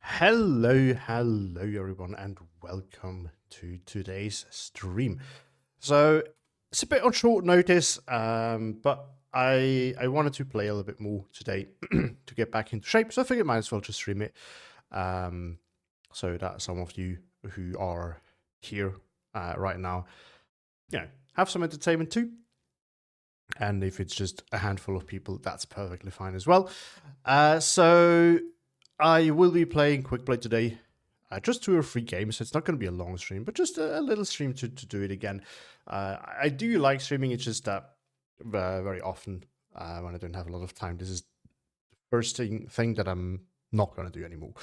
Hello everyone, and welcome to today's stream. So it's a bit on short notice, but I wanted to play a little bit more today to get back into shape. So I figured might as well just stream it, so that some of you who are here right now, have some entertainment too. And if it's just a handful of people, that's perfectly fine as well. So I will be playing quickplay today. Just 2 or 3 games. It's not going to be a long stream, but just a little stream to do it again. I do like streaming. It's just that very often when I don't have a lot of time, this is the first thing that I'm not going to do anymore.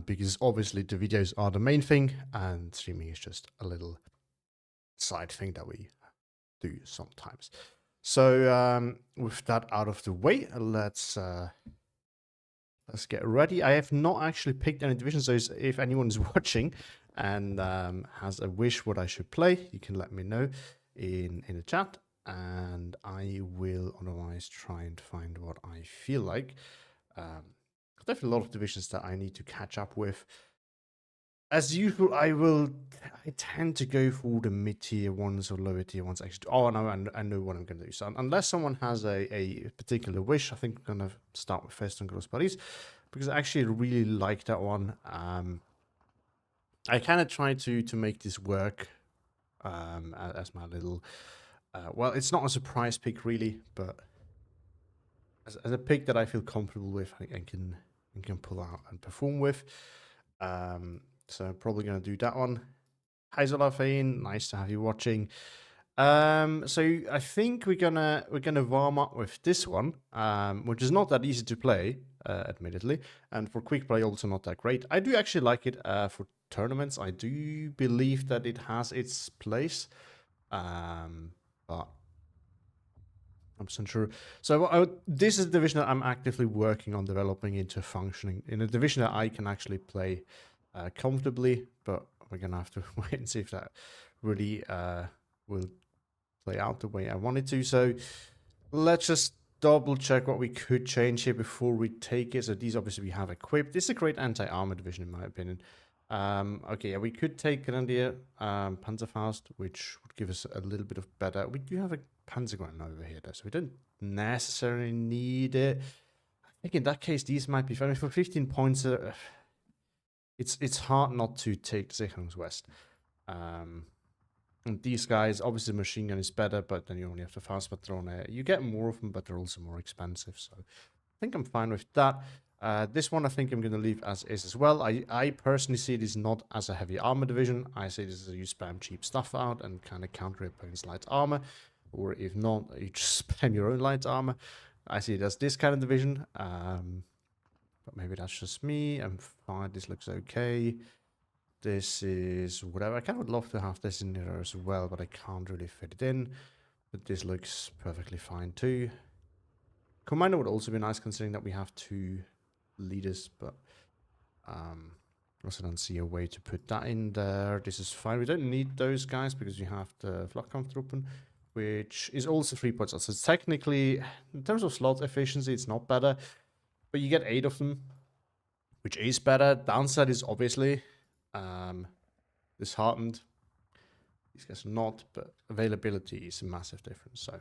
Because obviously the videos are the main thing, and streaming is just a little side thing that we do sometimes. So with that out of the way, let's get ready. I have not actually picked any divisions, so if anyone is watching and has a wish what I should play, you can let me know in the chat, and I will otherwise try and find what I feel like. Definitely a lot of divisions that I need to catch up with. As usual, I tend to go for the mid-tier ones or lower tier ones. Actually, oh no, I know what I'm going to do. So unless someone has a particular wish, I think I'm going to start with Fest and Gross Paris, because I actually really like that one. I kind of try to make this work as my little. Well, it's not a surprise pick really, but as a pick that I feel comfortable with, I can pull out and perform with. So I'm probably going to do that one. Hi Zolafine, nice to have you watching. So I think we're gonna warm up with this one, which is not that easy to play, admittedly, and for quick play also not that great. I do actually like it for tournaments. I do believe that it has its place, but I'm not sure. So this is a division that I'm actively working on developing into functioning in a division that I can actually play comfortably, but we're gonna have to wait and see if that really will play out the way I want it to. So let's just double check what we could change here before we take it. So these obviously we have equipped. This is a great anti-armor division in my opinion. Okay, yeah, we could take Grenadier, Panzerfaust, which would give us a little bit of better. We do have a Panzergrenadier over here though, so we don't necessarily need it. I think in that case these might be fine. For 15 points, it's hard not to take Sicherungswest. And these guys, obviously machine gun is better, but then you only have the fast patrone. You get more of them, but they're also more expensive. So I think I'm fine with that. This one I think I'm going to leave as is as well. I personally see this not as a heavy armor division. I see this as you spam cheap stuff out and kind of counter opponent's light armor. Or if not, you just spam your own light armor. I see it as this kind of division. But maybe that's just me. I'm fine. This looks okay. This is whatever. I kind of would love to have this in there as well, but I can't really fit it in. But this looks perfectly fine too. Commander would also be nice considering that we have 2 leaders, but also don't see a way to put that in there. This is fine. We don't need those guys because we have the Flakkampftruppen, which is also 3 points. So technically, in terms of slot efficiency, it's not better, but you get 8 of them, which is better. Downside is obviously disheartened. These guys are not, but availability is a massive difference. So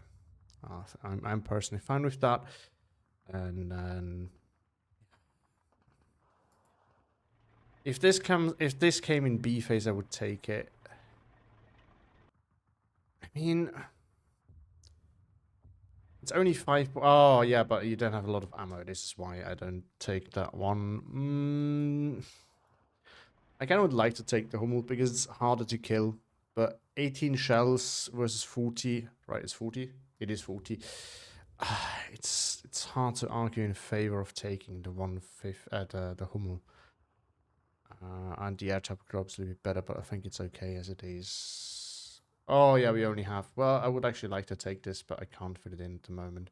I'm personally fine with that. And then if this came in B phase, I would take it. I mean, it's only 5. Oh yeah, but you don't have a lot of ammo. This is why I don't take that one. I kind of would like to take the Hummel because it's harder to kill, but 18 shells versus 40, right? It's 40. It is 40. It's hard to argue in favor of taking the 1/5 at the Hummel. And the air trap could obviously be better, but I think it's okay as it is. Oh yeah, we only have. Well, I would actually like to take this, but I can't fit it in at the moment.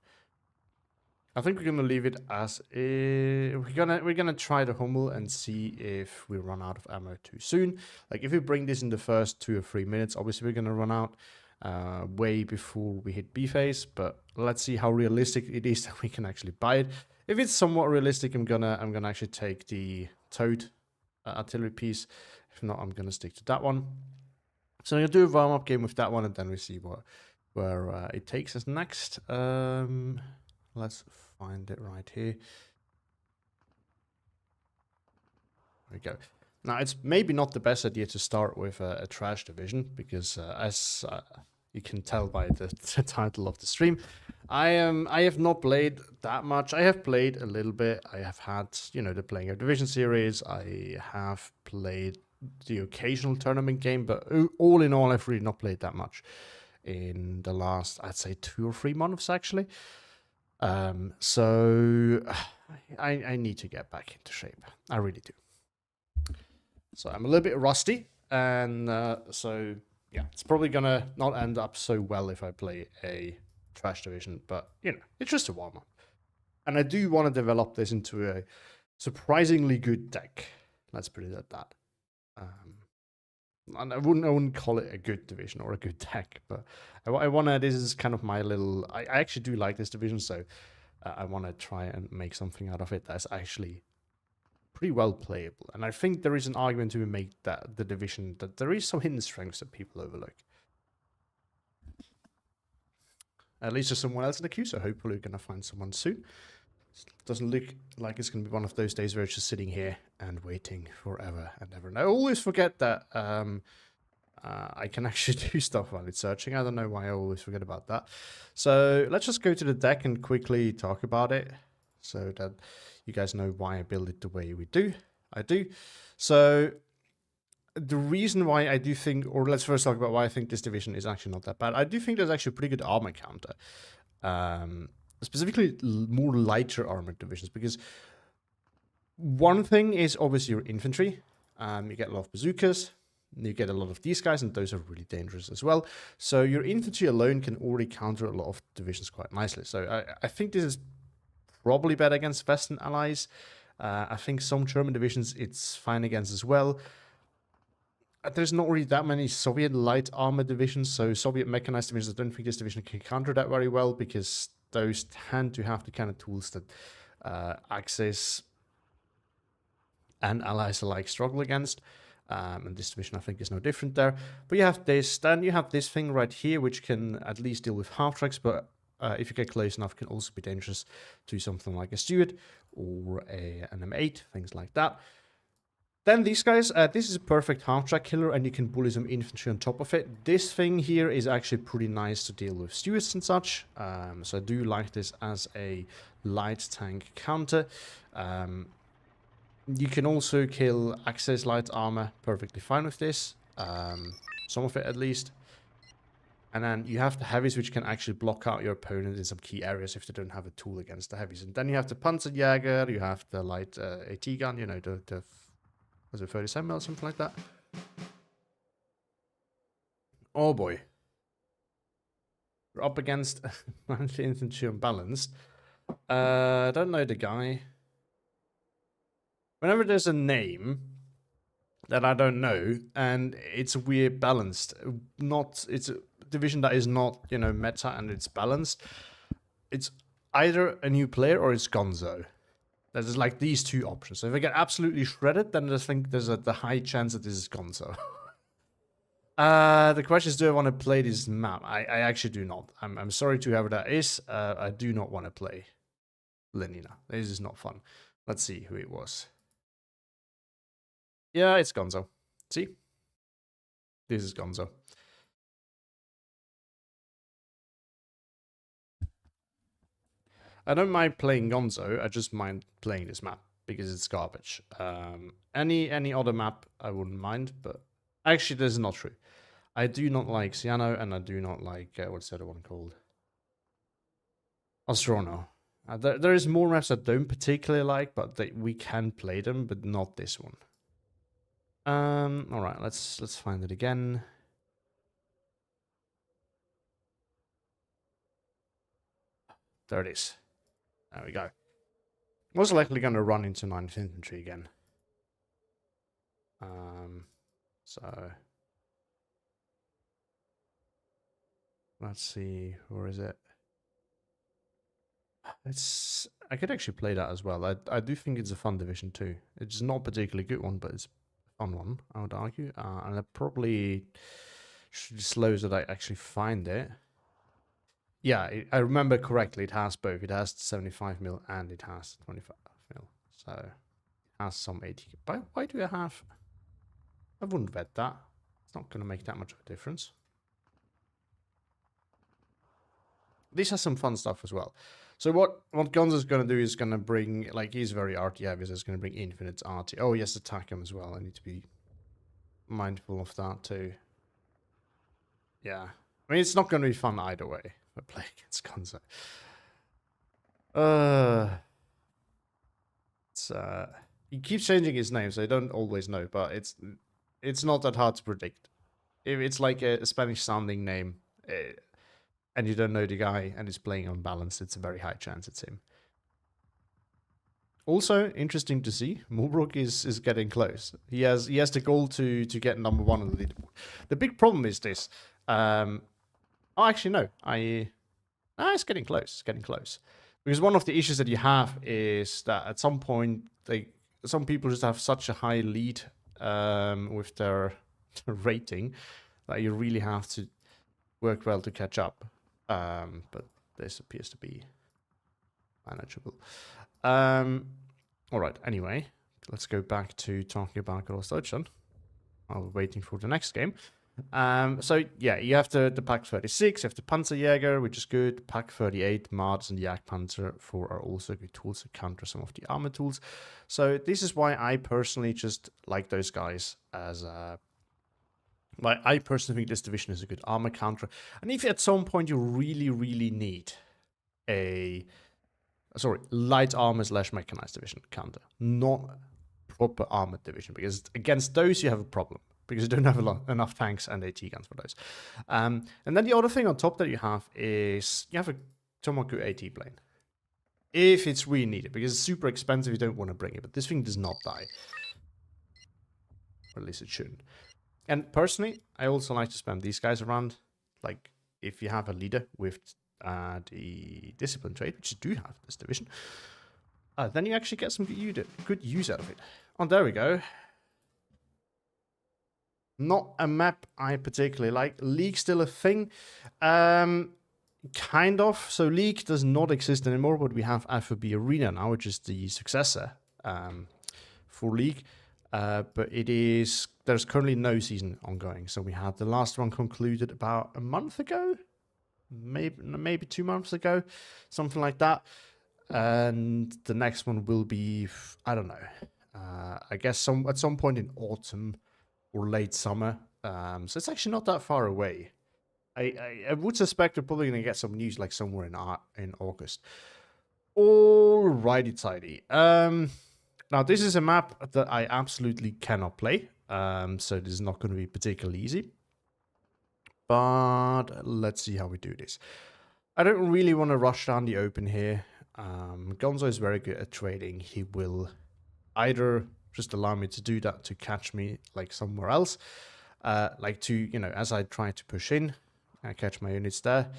I think we're gonna leave it as we're gonna try the Hummel and see if we run out of ammo too soon. Like if we bring this in the first 2 or 3 minutes, obviously we're gonna run out way before we hit B phase. But let's see how realistic it is that we can actually buy it. If it's somewhat realistic, I'm gonna actually take the towed artillery piece. If not, I'm going to stick to that one. So I'm going to do a warm-up game with that one, and then we see where it takes us next. Let's find it right here. There we go. Now, it's maybe not the best idea to start with a trash division, because as you can tell by the title of the stream, I have not played that much. I have played a little bit. I have had, the Playing of Division series. I have played the occasional tournament game, but all in all, I've really not played that much in the last, I'd say, 2 or 3 months, actually. So I need to get back into shape. I really do. So I'm a little bit rusty, and so yeah, it's probably gonna not end up so well if I play a trash division, but it's just a warm-up. And I do want to develop this into a surprisingly good deck. Let's put it at that. And I wouldn't call it a good division or a good deck, but I want to, this is kind of my little, I actually do like this division, so I want to try and make something out of it that's actually pretty well playable. And I think there is an argument to be made that the division, that there is some hidden strengths that people overlook. At least there's someone else in the queue, so hopefully we're going to find someone soon. Doesn't look like it's going to be one of those days where it's just sitting here and waiting forever and ever. And I always forget that I can actually do stuff while it's searching. I don't know why I always forget about that. So let's just go to the deck and quickly talk about it so that you guys know why I build it the way I do. So the reason why I do think, or let's first talk about why I think this division is actually not that bad. I do think there's actually a pretty good armor counter. Specifically more lighter armored divisions, because one thing is obviously your infantry. You get a lot of bazookas, you get a lot of these guys, and those are really dangerous as well. So your infantry alone can already counter a lot of divisions quite nicely. So I think this is probably better against Western allies. I think some German divisions it's fine against as well. There's not really that many Soviet light armor divisions, so Soviet mechanized divisions, I don't think this division can counter that very well, because those tend to have the kind of tools that Axis and allies alike struggle against. And this division, I think, is no different there. But you have this, then you have this thing right here, which can at least deal with half-tracks, but if you get close enough, can also be dangerous to something like a Stuart or an M8, things like that. Then these guys, this is a perfect half-track killer, and you can bully some infantry on top of it. This thing here is actually pretty nice to deal with Stuarts and such, so I do like this as a light tank counter. You can also kill Axis light armor perfectly fine with this, some of it at least. And then you have the heavies, which can actually block out your opponent in some key areas if they don't have a tool against the heavies. And then you have the Panzerjäger, you have the light AT gun, the was it 37 or something like that? Oh boy. We're up against infantry unbalanced. I don't know the guy. Whenever there's a name that I don't know and it's weird balanced, it's a division that is not, meta and it's balanced, it's either a new player or it's Gonzo. There's like these 2 options. So if I get absolutely shredded, then I think there's the high chance that this is Gonzo. The question is, do I want to play this map? I actually do not. I'm sorry to whoever that is. I do not want to play Lenina. This is not fun. Let's see who it was. Yeah, it's Gonzo. See? This is Gonzo. I don't mind playing Gonzo, I just mind playing this map because it's garbage. Any other map I wouldn't mind, but actually this is not true. I do not like Ciano, and I do not like, what's the other one called? Ostrono. There is more maps I don't particularly like, but we can play them, but not this one. All right, let's find it again. There it is. There we go. Most likely going to run into 9th Infantry again. So let's see, where is it? I could actually play that as well. I do think it's a fun division too. It's not a particularly good one, but it's a fun one, I would argue. And I probably should slow so that I actually find it. Yeah, I remember correctly. It has both. It has 75 mil and it has 25 mil. So it has some 80. But why do I have? I wouldn't bet that. It's not going to make that much of a difference. This has some fun stuff as well. So what Gonzo's going to do is going to bring, like, he's very arty heavy, so he's going to bring infinite arty. Oh, yes, attack him as well. I need to be mindful of that too. Yeah. I mean, it's not going to be fun either way, but play against Gonzo. He keeps changing his name, so I don't always know, but it's not that hard to predict. If it's like a Spanish-sounding name, and you don't know the guy, and he's playing unbalanced, it's a very high chance it's him. Also, interesting to see, Mulbrook is getting close. He has the goal to get number 1 on the leaderboard. The big problem is this. Oh, actually, no. It's getting close. It's getting close. Because one of the issues that you have is that at some point, some people just have such a high lead with their rating that you really have to work well to catch up. But this appears to be manageable. All right, anyway, let's go back to talking about Großdeutschland while we're waiting for the next game. So yeah, you have the Pack 36, you have the Panzerjäger, which is good. Pack 38, Mards and Jagdpanzer 4 are also good tools to counter some of the armor tools. So this is why I personally just like those guys as I personally think this division is a good armor counter. And if at some point you really, really need a light armor / mechanized division counter, not proper armored division, because against those you have a problem because you don't have enough tanks and AT guns for those. And then the other thing on top that you have is you have a Tomaku AT plane if it's really needed, because it's super expensive. You don't want to bring it, but this thing does not die, or at least it shouldn't. And personally, I also like to spam these guys around. Like, if you have a leader with the discipline trait, which you do have this division, then you actually get some good use out of it. Oh, there we go. Not a map I particularly like. League still a thing? Kind of. So League does not exist anymore, but we have FOB Arena now, which is the successor for League. But there's currently no season ongoing. So we had the last one concluded about a month ago, maybe 2 months ago, something like that. And the next one will be, I don't know, I guess at some point in autumn or late summer. So it's actually not that far away. I would suspect we're probably going to get some news like somewhere in August. Alrighty tidy. Now, this is a map that I absolutely cannot play, so this is not going to be particularly easy. But let's see how we do this. I don't really want to rush down the open here. Gonzo is very good at trading. He will either just allow me to do that to catch me like somewhere else, like to, as I try to push in, I catch my units there,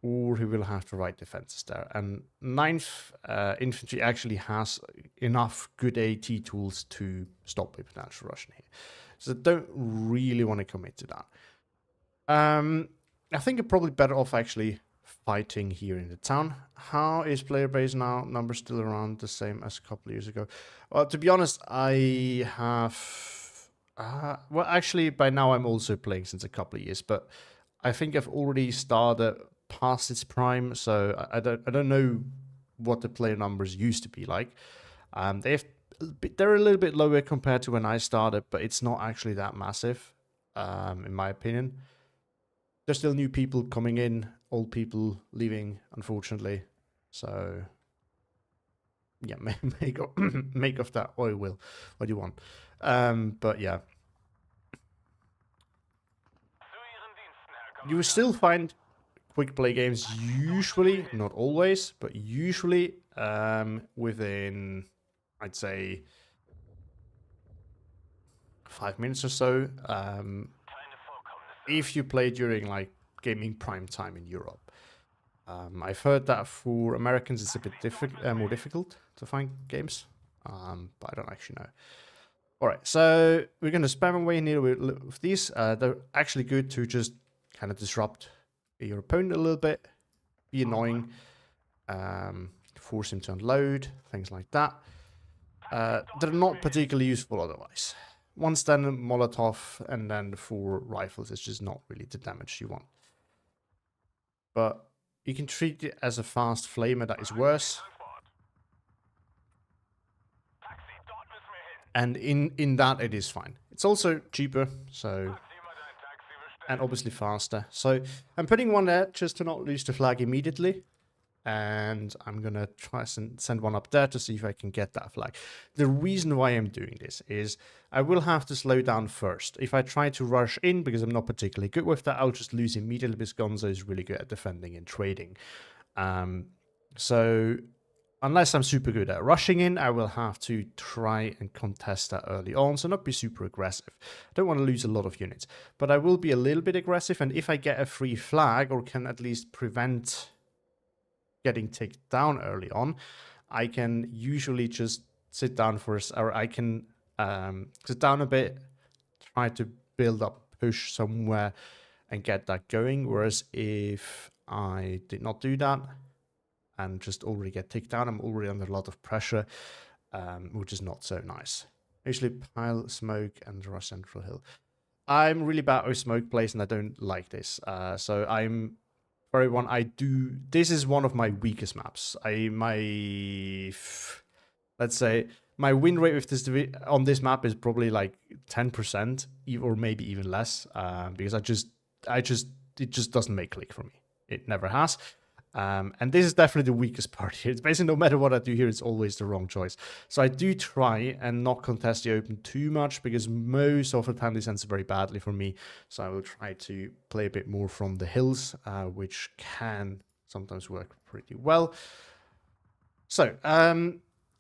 or he will have to write defenses there. And 9th Infantry actually has enough good AT tools to stop a potential Russian here. So don't really want to commit to that. I think I'm probably better off actually fighting here in the town. How is player base now? Numbers still around the same as a couple of years ago. Well, to be honest, I have... well, actually, by now I'm also playing since a couple of years, but I think I've already started past its prime, so I don't know what the player numbers used to be like. They're a little bit lower compared to when I started, but it's not actually that massive, in my opinion. There's still new people coming in, old people leaving, unfortunately. So, yeah, make of that what you will, what you want. But yeah, you will still find quick play games usually, not always, but usually within, I'd say, 5 minutes or so. If you play during like gaming prime time in Europe. I've heard that for Americans it's a bit more difficult to find games, but I don't actually know. All right, so we're going to spam away here with these. They're actually good to just kind of disrupt your opponent a little bit, be annoying, force him to unload, things like that. They're not particularly useful otherwise. One standard Molotov and then 4 rifles is just not really the damage you want. But you can treat it as a fast flamer that is worse. And in that it is fine. It's also cheaper, so, and obviously faster. So I'm putting one there just to not lose the flag immediately. And I'm gonna try send one up there to see if I can get that flag. The reason why I'm doing this is I will have to slow down first. If I try to rush in, because I'm not particularly good with that, I'll just lose immediately because Gonzo is really good at defending and trading. So unless I'm super good at rushing in, I will have to try and contest that early on, so not be super aggressive. I don't want to lose a lot of units, but I will be a little bit aggressive, and if I get a free flag or can at least prevent getting taken down early on, I can usually just sit down first, or I can sit down a bit, try to build up push somewhere and get that going. Whereas if I did not do that and just already get taken down, I'm already under a lot of pressure, which is not so nice. Usually pile, smoke, and rush central hill. I'm really bad with smoke plays and I don't like this. So I'm very one. This is one of my weakest maps. Let's say my win rate with this on this map is probably like 10%, or maybe even less, because it just doesn't make click for me. It never has. And this is definitely the weakest part here. It's basically no matter what I do here, it's always the wrong choice. So I do try and not contest the open too much, because most of the time this ends very badly for me. So I will try to play a bit more from the hills, which can sometimes work pretty well. So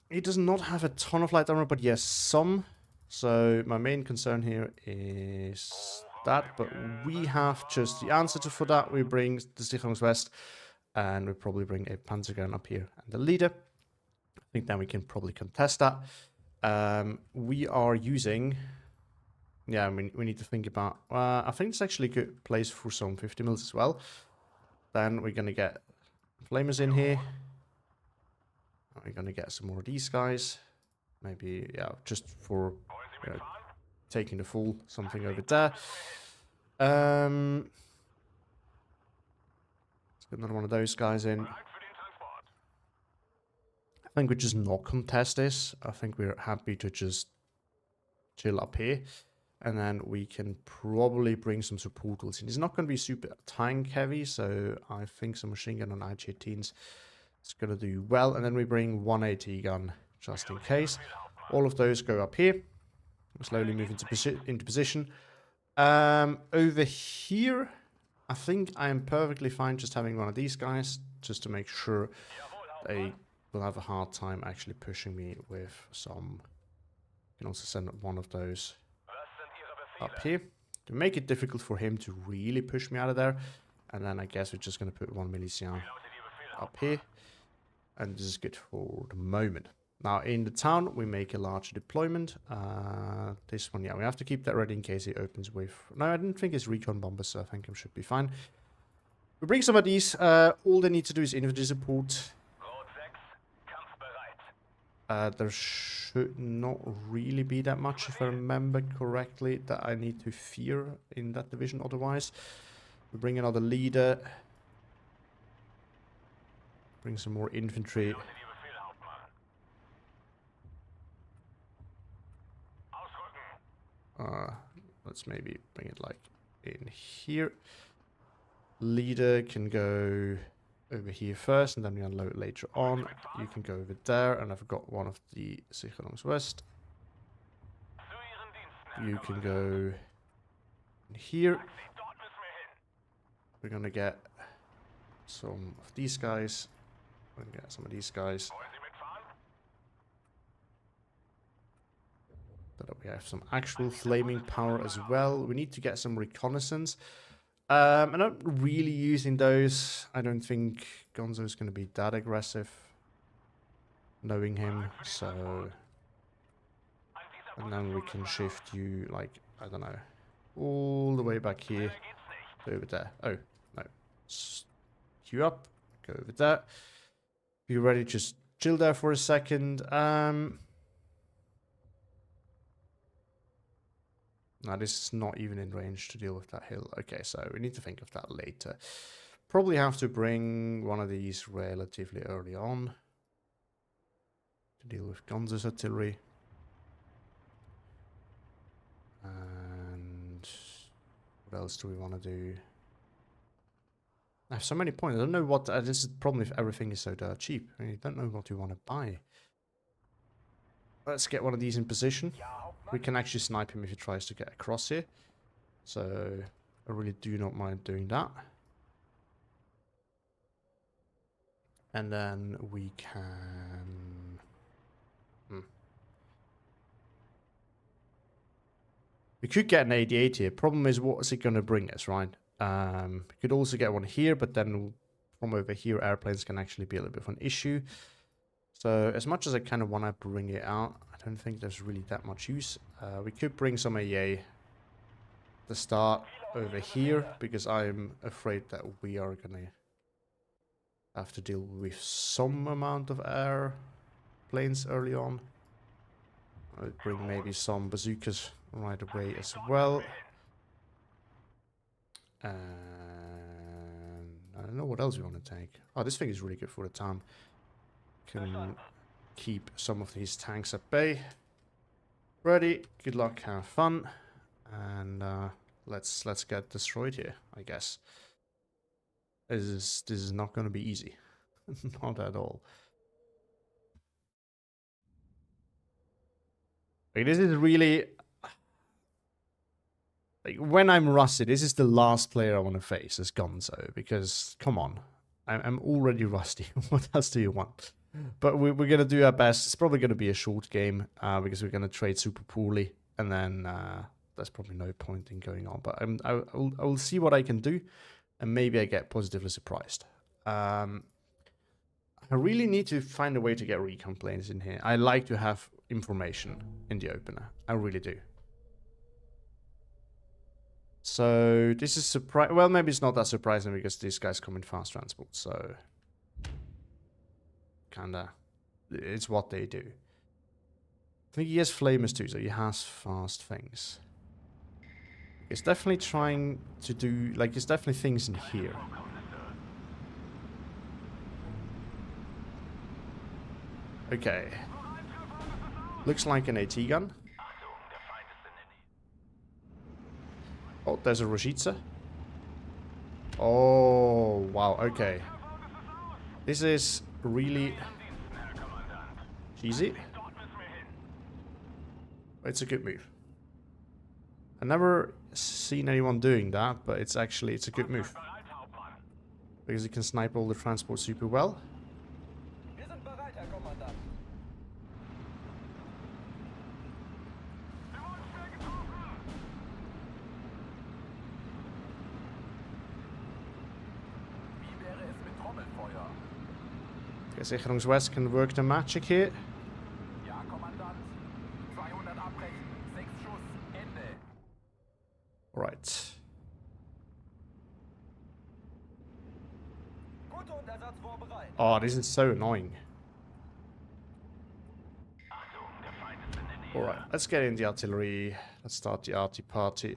it does not have a ton of light armor, but yes, some. So my main concern here is that, but we have just the answer for that. We bring the Sicherungswest. And we'll probably bring a Panzergun up here and the leader. I think then we can probably contest that. We are using... Yeah, I mean, we need to think about... I think it's actually a good place for some 50 mils as well. Then we're going to get flamers in here. We're going to get some more of these guys. Maybe, yeah, just for taking the full something over there. Get another one of those guys in. I think we just not contest this. I think we're happy to just chill up here. And then we can probably bring some support tools in. It's not going to be super tank heavy, so I think some machine gun on IG-18s is going to do well. And then we bring 180 gun just in case. All of those go up here. We'll slowly move into position. Over here... I think I am perfectly fine just having one of these guys, just to make sure they will have a hard time actually pushing me with some... You can also send one of those up here to make it difficult for him to really push me out of there. And then I guess we're just going to put one Milician up here. And this is good for the moment. Now in the town, we make a larger deployment. This one, yeah, we have to keep that ready in case it opens with... No, I didn't think it's recon bombers, so I think it should be fine. We bring some of these. All they need to do is infantry support. There should not really be that much, if I remember correctly, that I need to fear in that division otherwise. We bring another leader. Bring some more infantry. Let's maybe bring it like in here. Leader can go over here first and then we unload later on. You can go over there, and I've got one of the Sicherungswest. You can go in here. We're gonna get some of these guys. We're gonna get some of these guys. But we have some actual flaming power as well. We need to get some reconnaissance. I'm not really using those. I don't think Gonzo is going to be that aggressive, knowing him. So, and then we can shift you, like, I don't know, all the way back here to over there. Oh, no. Queue up, go over there. Be ready, just chill there for a second. Now, this is not even in range to deal with that hill. Okay, so we need to think of that later. Probably have to bring one of these relatively early on to deal with Gonzo's artillery. And what else do we want to do? I have so many points. I don't know what... this is the problem if everything is so dirt cheap. I don't know what you want to buy. Let's get one of these in position. We can actually snipe him if he tries to get across here. So I really do not mind doing that. And then we can... We could get an 88 here. Problem is, what is it going to bring us, right? We could also get one here, but then from over here, airplanes can actually be a little bit of an issue. So as much as I kind of want to bring it out, I don't think there's really that much use. We could bring some AA to start over here, because I'm afraid that we are going to have to deal with some amount of airplanes early on. I'll bring maybe some bazookas right away as well. And I don't know what else we want to take. Oh, this thing is really good for the town. Can keep some of these tanks at bay. Ready, good luck, have fun. And let's get destroyed here, I guess. This is not going to be easy. Not at all. Like, this is really... Like, when I'm rusty, this is the last player I want to face as Gonzo. Because, come on. I'm already rusty. What else do you want? But we're going to do our best. It's probably going to be a short game. Because we're going to trade super poorly. And then there's probably no point in going on. But I will see what I can do. And maybe I get positively surprised. I really need to find a way to get recon planes in here. I like to have information in the opener. I really do. So this is surprise. Well, maybe it's not that surprising because these guys come in fast transport. So kinda, it's what they do. I think he has flamers too, so he has fast things. He's definitely trying to do, like, there's definitely things in here. Okay. Looks like an AT gun. Oh, there's a Roshica. Oh, wow, okay. This is really cheesy. It's a good move. I've never seen anyone doing that, but it's a good move. Because you can snipe all the transport super well. Okay, Sicherungswest can work the magic here. Right. Oh, this is so annoying. Alright, let's get in the artillery. Let's start the arty party.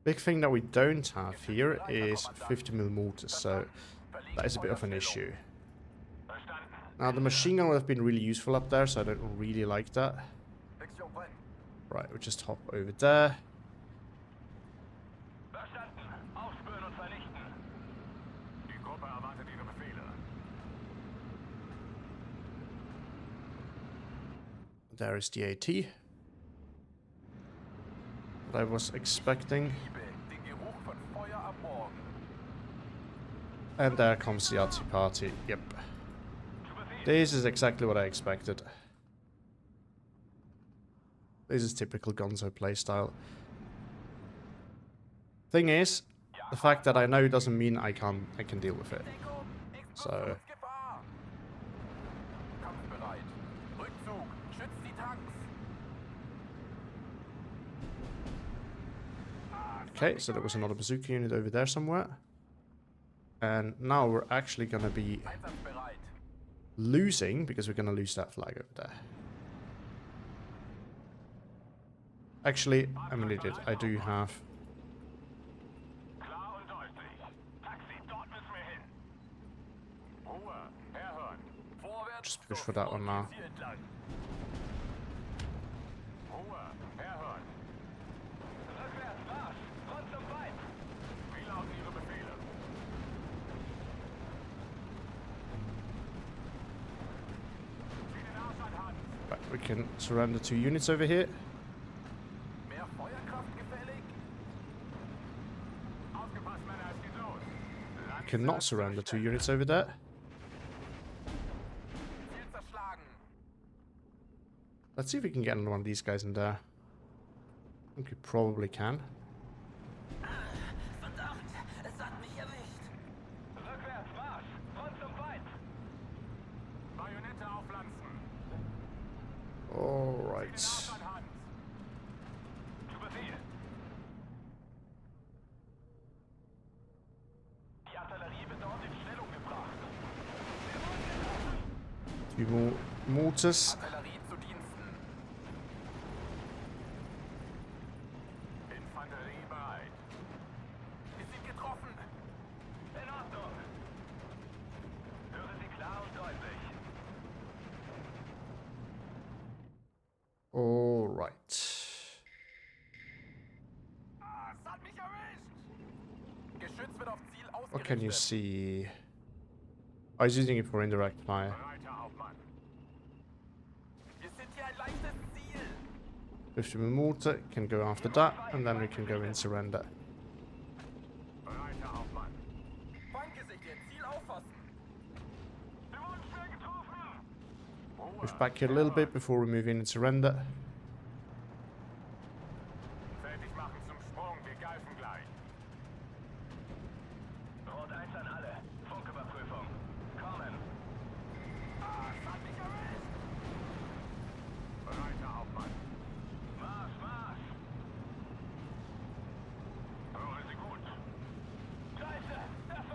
Big thing that we don't have here is 50mm mortars, so that is a bit of an issue. Now the machine gun would have been really useful up there, so I don't really like that. Right, we'll just hop over there. There is the AT. I was expecting. And there comes the Yahtzee party. Yep. This is exactly what I expected. This is typical Gonzo playstyle. Thing is, the fact that I know doesn't mean I can deal with it. So okay, so there was another bazooka unit over there somewhere. And now we're actually gonna be losing because we're gonna lose that flag over there. Actually, I'm an idiot. I do have... Just push for that one now. Right, we can surrender 2 units over here. Cannot surrender 2 units over there. Let's see if we can get another one of these guys in there. I think we probably can. Alright. Two more mortars. Alright. What can you see? I was using it for indirect fire. 50 mortar can go after that, and then we can go in surrender. Move back here a little bit before we move in and surrender.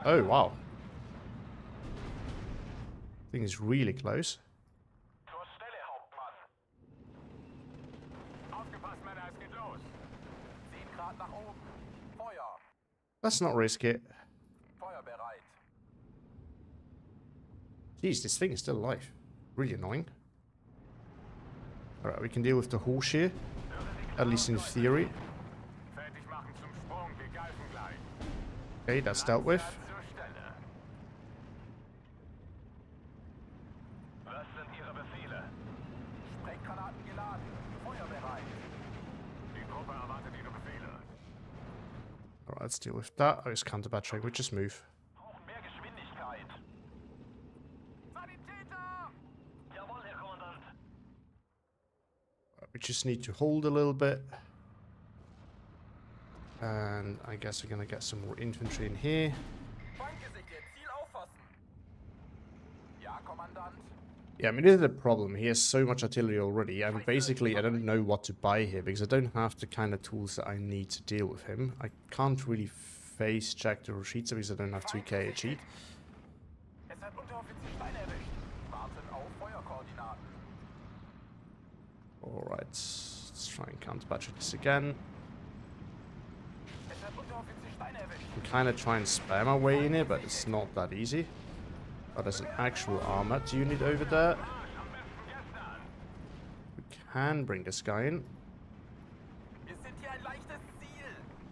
Oh, wow. Thing is really close. Let's not risk it. Jeez, this thing is still alive. Really annoying. Alright, we can deal with the horse here. At least in theory. Okay, that's dealt with. Alright, let's deal with that. Oh, it's counter battering. We just move. We just need to hold a little bit. And I guess we're gonna get some more infantry in here. Yeah, I mean, this is the problem. He has so much artillery already, and basically I don't know what to buy here, because I don't have the kind of tools that I need to deal with him. I can't really face check the Rashida because I don't have 2k cheat. Alright, let's try and counter-battery this again. I can kind of try and spam my way in here, but it's not that easy. Oh, there's an actual armored unit over there. We can bring this guy in.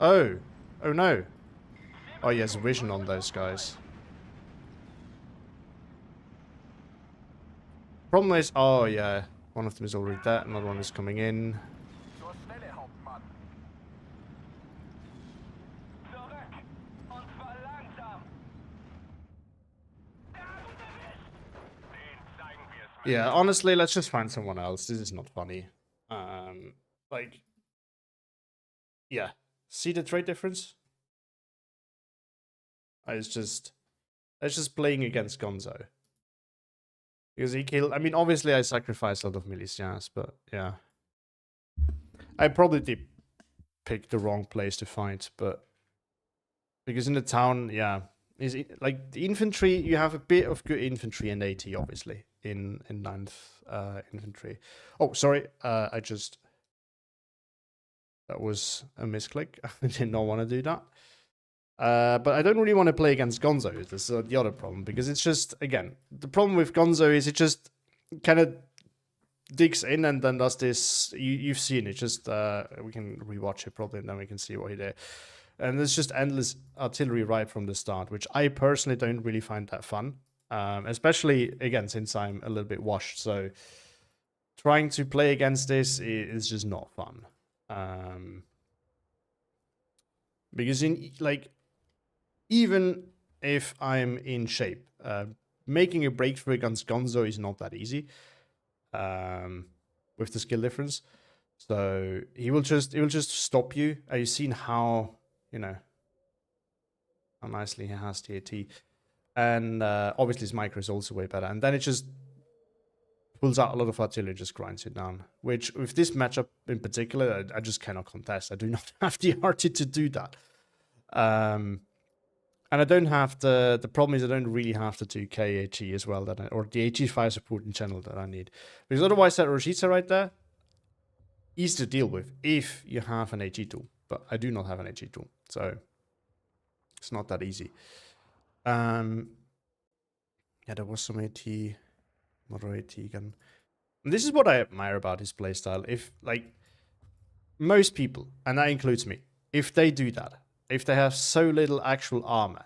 Oh! Oh no! Oh, he has vision on those guys. Problem is, oh yeah, one of them is already dead, another one is coming in. Yeah, honestly, let's just find someone else. This is not funny. Like, yeah. See the trade difference? It's just playing against Gonzo. Because he killed. I mean, obviously, I sacrificed a lot of militias, but yeah. I probably did pick the wrong place to fight, but because in the town, yeah, is it like the infantry? You have a bit of good infantry and AT, obviously, in ninth infantry. Oh, sorry, that was a misclick. I did not want to do that. But I don't really want to play against Gonzo. This is the other problem, because it's just, again, the problem with Gonzo is it just kind of digs in and then does this. You've seen it. Just we can rewatch it probably, and then we can see what he did. And it's just endless artillery right from the start, which I personally don't really find that fun. Especially again since I'm a little bit washed, so trying to play against this is just not fun. Because in like, even if I'm in shape, making a breakthrough against Gonzo is not that easy. With the skill difference, so he will just stop you. You've seen how how nicely he has TAT, and obviously his micro is also way better. And then it just pulls out a lot of artillery, just grinds it down. Which with this matchup in particular, I just cannot contest. I do not have the RT to do that. And I don't have the problem is I don't really have the 2k HE as well, or the HE fire support in general that I need. Because otherwise that Roshica right there, easy to deal with if you have an HE tool. But I do not have an HE tool, so it's not that easy. Yeah, there was some AT, moderate AT gun. And this is what I admire about his playstyle. If, like, most people, and that includes me, if they do that, if they have so little actual armor,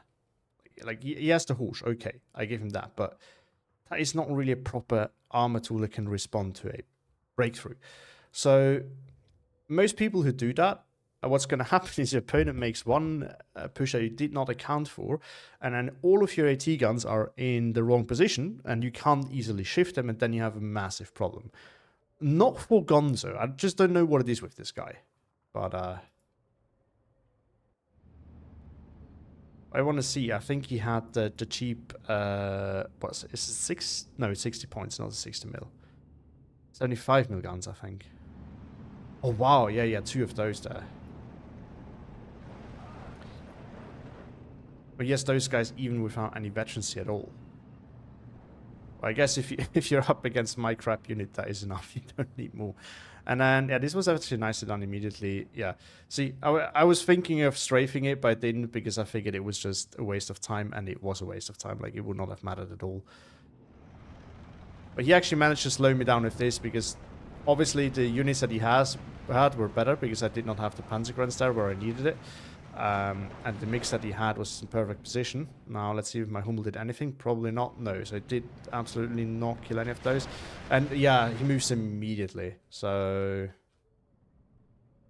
like he has the Horse, okay, I give him that, but that is not really a proper armor tool that can respond to a breakthrough. So most people who do that, what's going to happen is your opponent makes one push that you did not account for, and then all of your AT guns are in the wrong position, and you can't easily shift them, and then you have a massive problem. Not for Gonzo. I just don't know what it is with this guy. But I want to see. I think he had the cheap. What's it? Is it 6? No, it's 60 points, not 60 mil. 75 mil guns, I think. Oh wow, yeah, 2 of those there. But yes, those guys even without any veterancy at all. Well, I guess if you're up against my crap unit, that is enough. You don't need more. And then, yeah, this was actually nicely done immediately. Yeah. See, I was thinking of strafing it, but I didn't because I figured it was just a waste of time, and it was a waste of time. Like, it would not have mattered at all. But he actually managed to slow me down with this because obviously the units that he had were better because I did not have the Panzergrenz there where I needed it. And the mix that he had was in perfect position. Now let's see if my Hummel did anything. Probably not. No, so it did absolutely not kill any of those. And yeah, he moves immediately. So,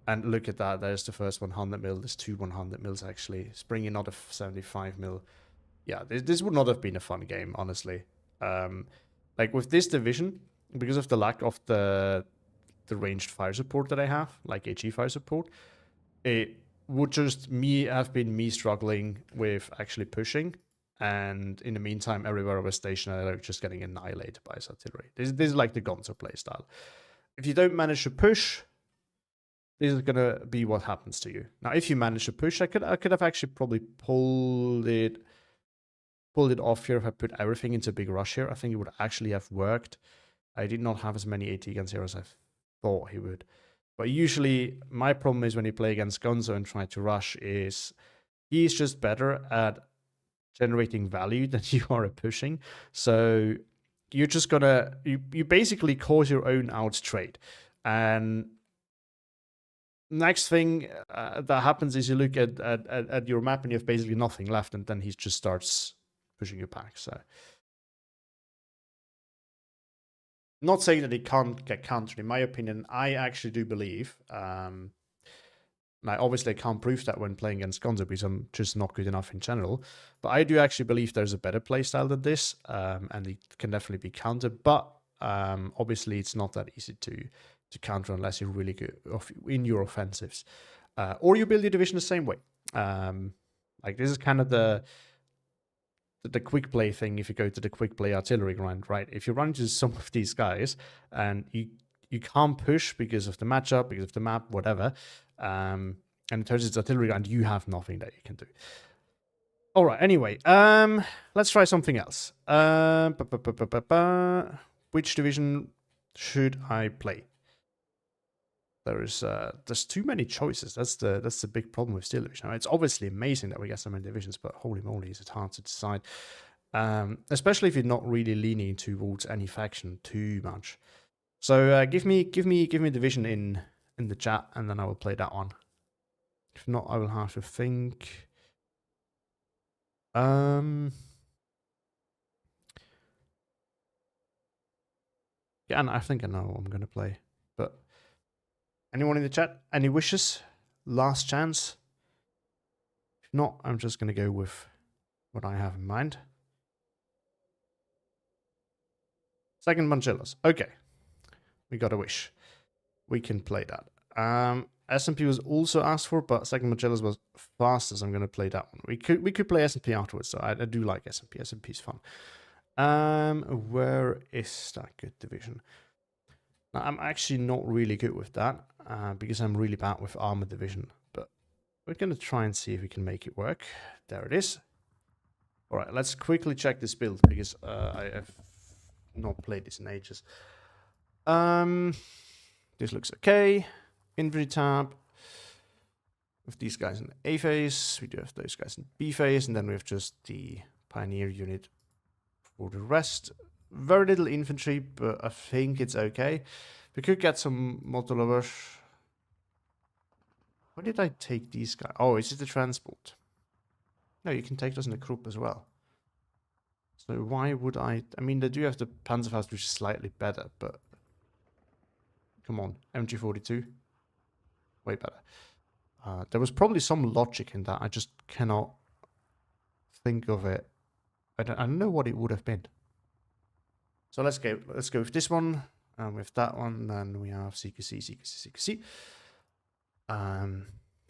and look at that. There's the first 100 mil. There's 2 100 mils actually. Spring another 75 mil. Yeah, this would not have been a fun game, honestly. Like with this division, because of the lack of the ranged fire support that I have, like HE fire support, it would just have been me struggling with actually pushing, and in the meantime, everywhere I was stationed, I was just getting annihilated by his artillery. This is like the Gonzo playstyle. If you don't manage to push, this is gonna be what happens to you. Now, if you manage to push, I could have actually probably pulled it off here if I put everything into a big rush here. I think it would actually have worked. I did not have as many AT guns here as I thought he would. But usually, my problem is when you play against Gonzo and try to rush is he's just better at generating value than you are at pushing. So you're just gonna you basically cause your own out trade. And next thing that happens is you look at your map and you have basically nothing left, and then he just starts pushing you back. So not saying that he can't get countered. In my opinion, I actually do believe. And I obviously can't prove that when playing against Gonzo because I'm just not good enough in general. But I do actually believe there's a better playstyle than this, and it can definitely be countered. But obviously it's not that easy to counter unless you're really good in your offensives, or you build your division the same way. Like this is kind of the quick play thing. If you go to the quick play artillery grind, right? If you run into some of these guys and you can't push because of the matchup, because of the map, whatever, and it turns into artillery grind, you have nothing that you can do. All right. Anyway, let's try something else. Which division should I play? There's too many choices. That's the big problem with Steel Division. It's obviously amazing that we get so many divisions, but holy moly, is it hard to decide. Especially if you're not really leaning towards any faction too much. So give me a division in the chat, and then I will play that one. If not, I will have to think. Yeah, and I think I know what I'm gonna play. But anyone in the chat, any wishes? Last chance. If not, I'm just gonna go with what I have in mind. Second Manchillas. Okay, we got a wish. We can play that. SMP was also asked for, but second Manchillas was fastest. I'm gonna play that one. We could play SMP afterwards. So I do like SMP. SMP is fun. Where is that good division? Now, I'm actually not really good with that because I'm really bad with armor division. But we're gonna try and see if we can make it work. There it is. All right, let's quickly check this build because I have not played this in ages. This looks okay. Inventory tab. With these guys in A phase, we do have those guys in B phase, and then we have just the Pioneer unit for the rest. Very little infantry, but I think it's okay. We could get some Motolovers. Why did I take these guys? Oh, is it the transport? No, you can take those in the group as well. So why would I mean, they do have the Panzerfaust, which is slightly better, but come on, MG42, way better. There was probably some logic in that. I just cannot think of it. I don't know what it would have been. So let's go with this one, and with that one, then we have CQC.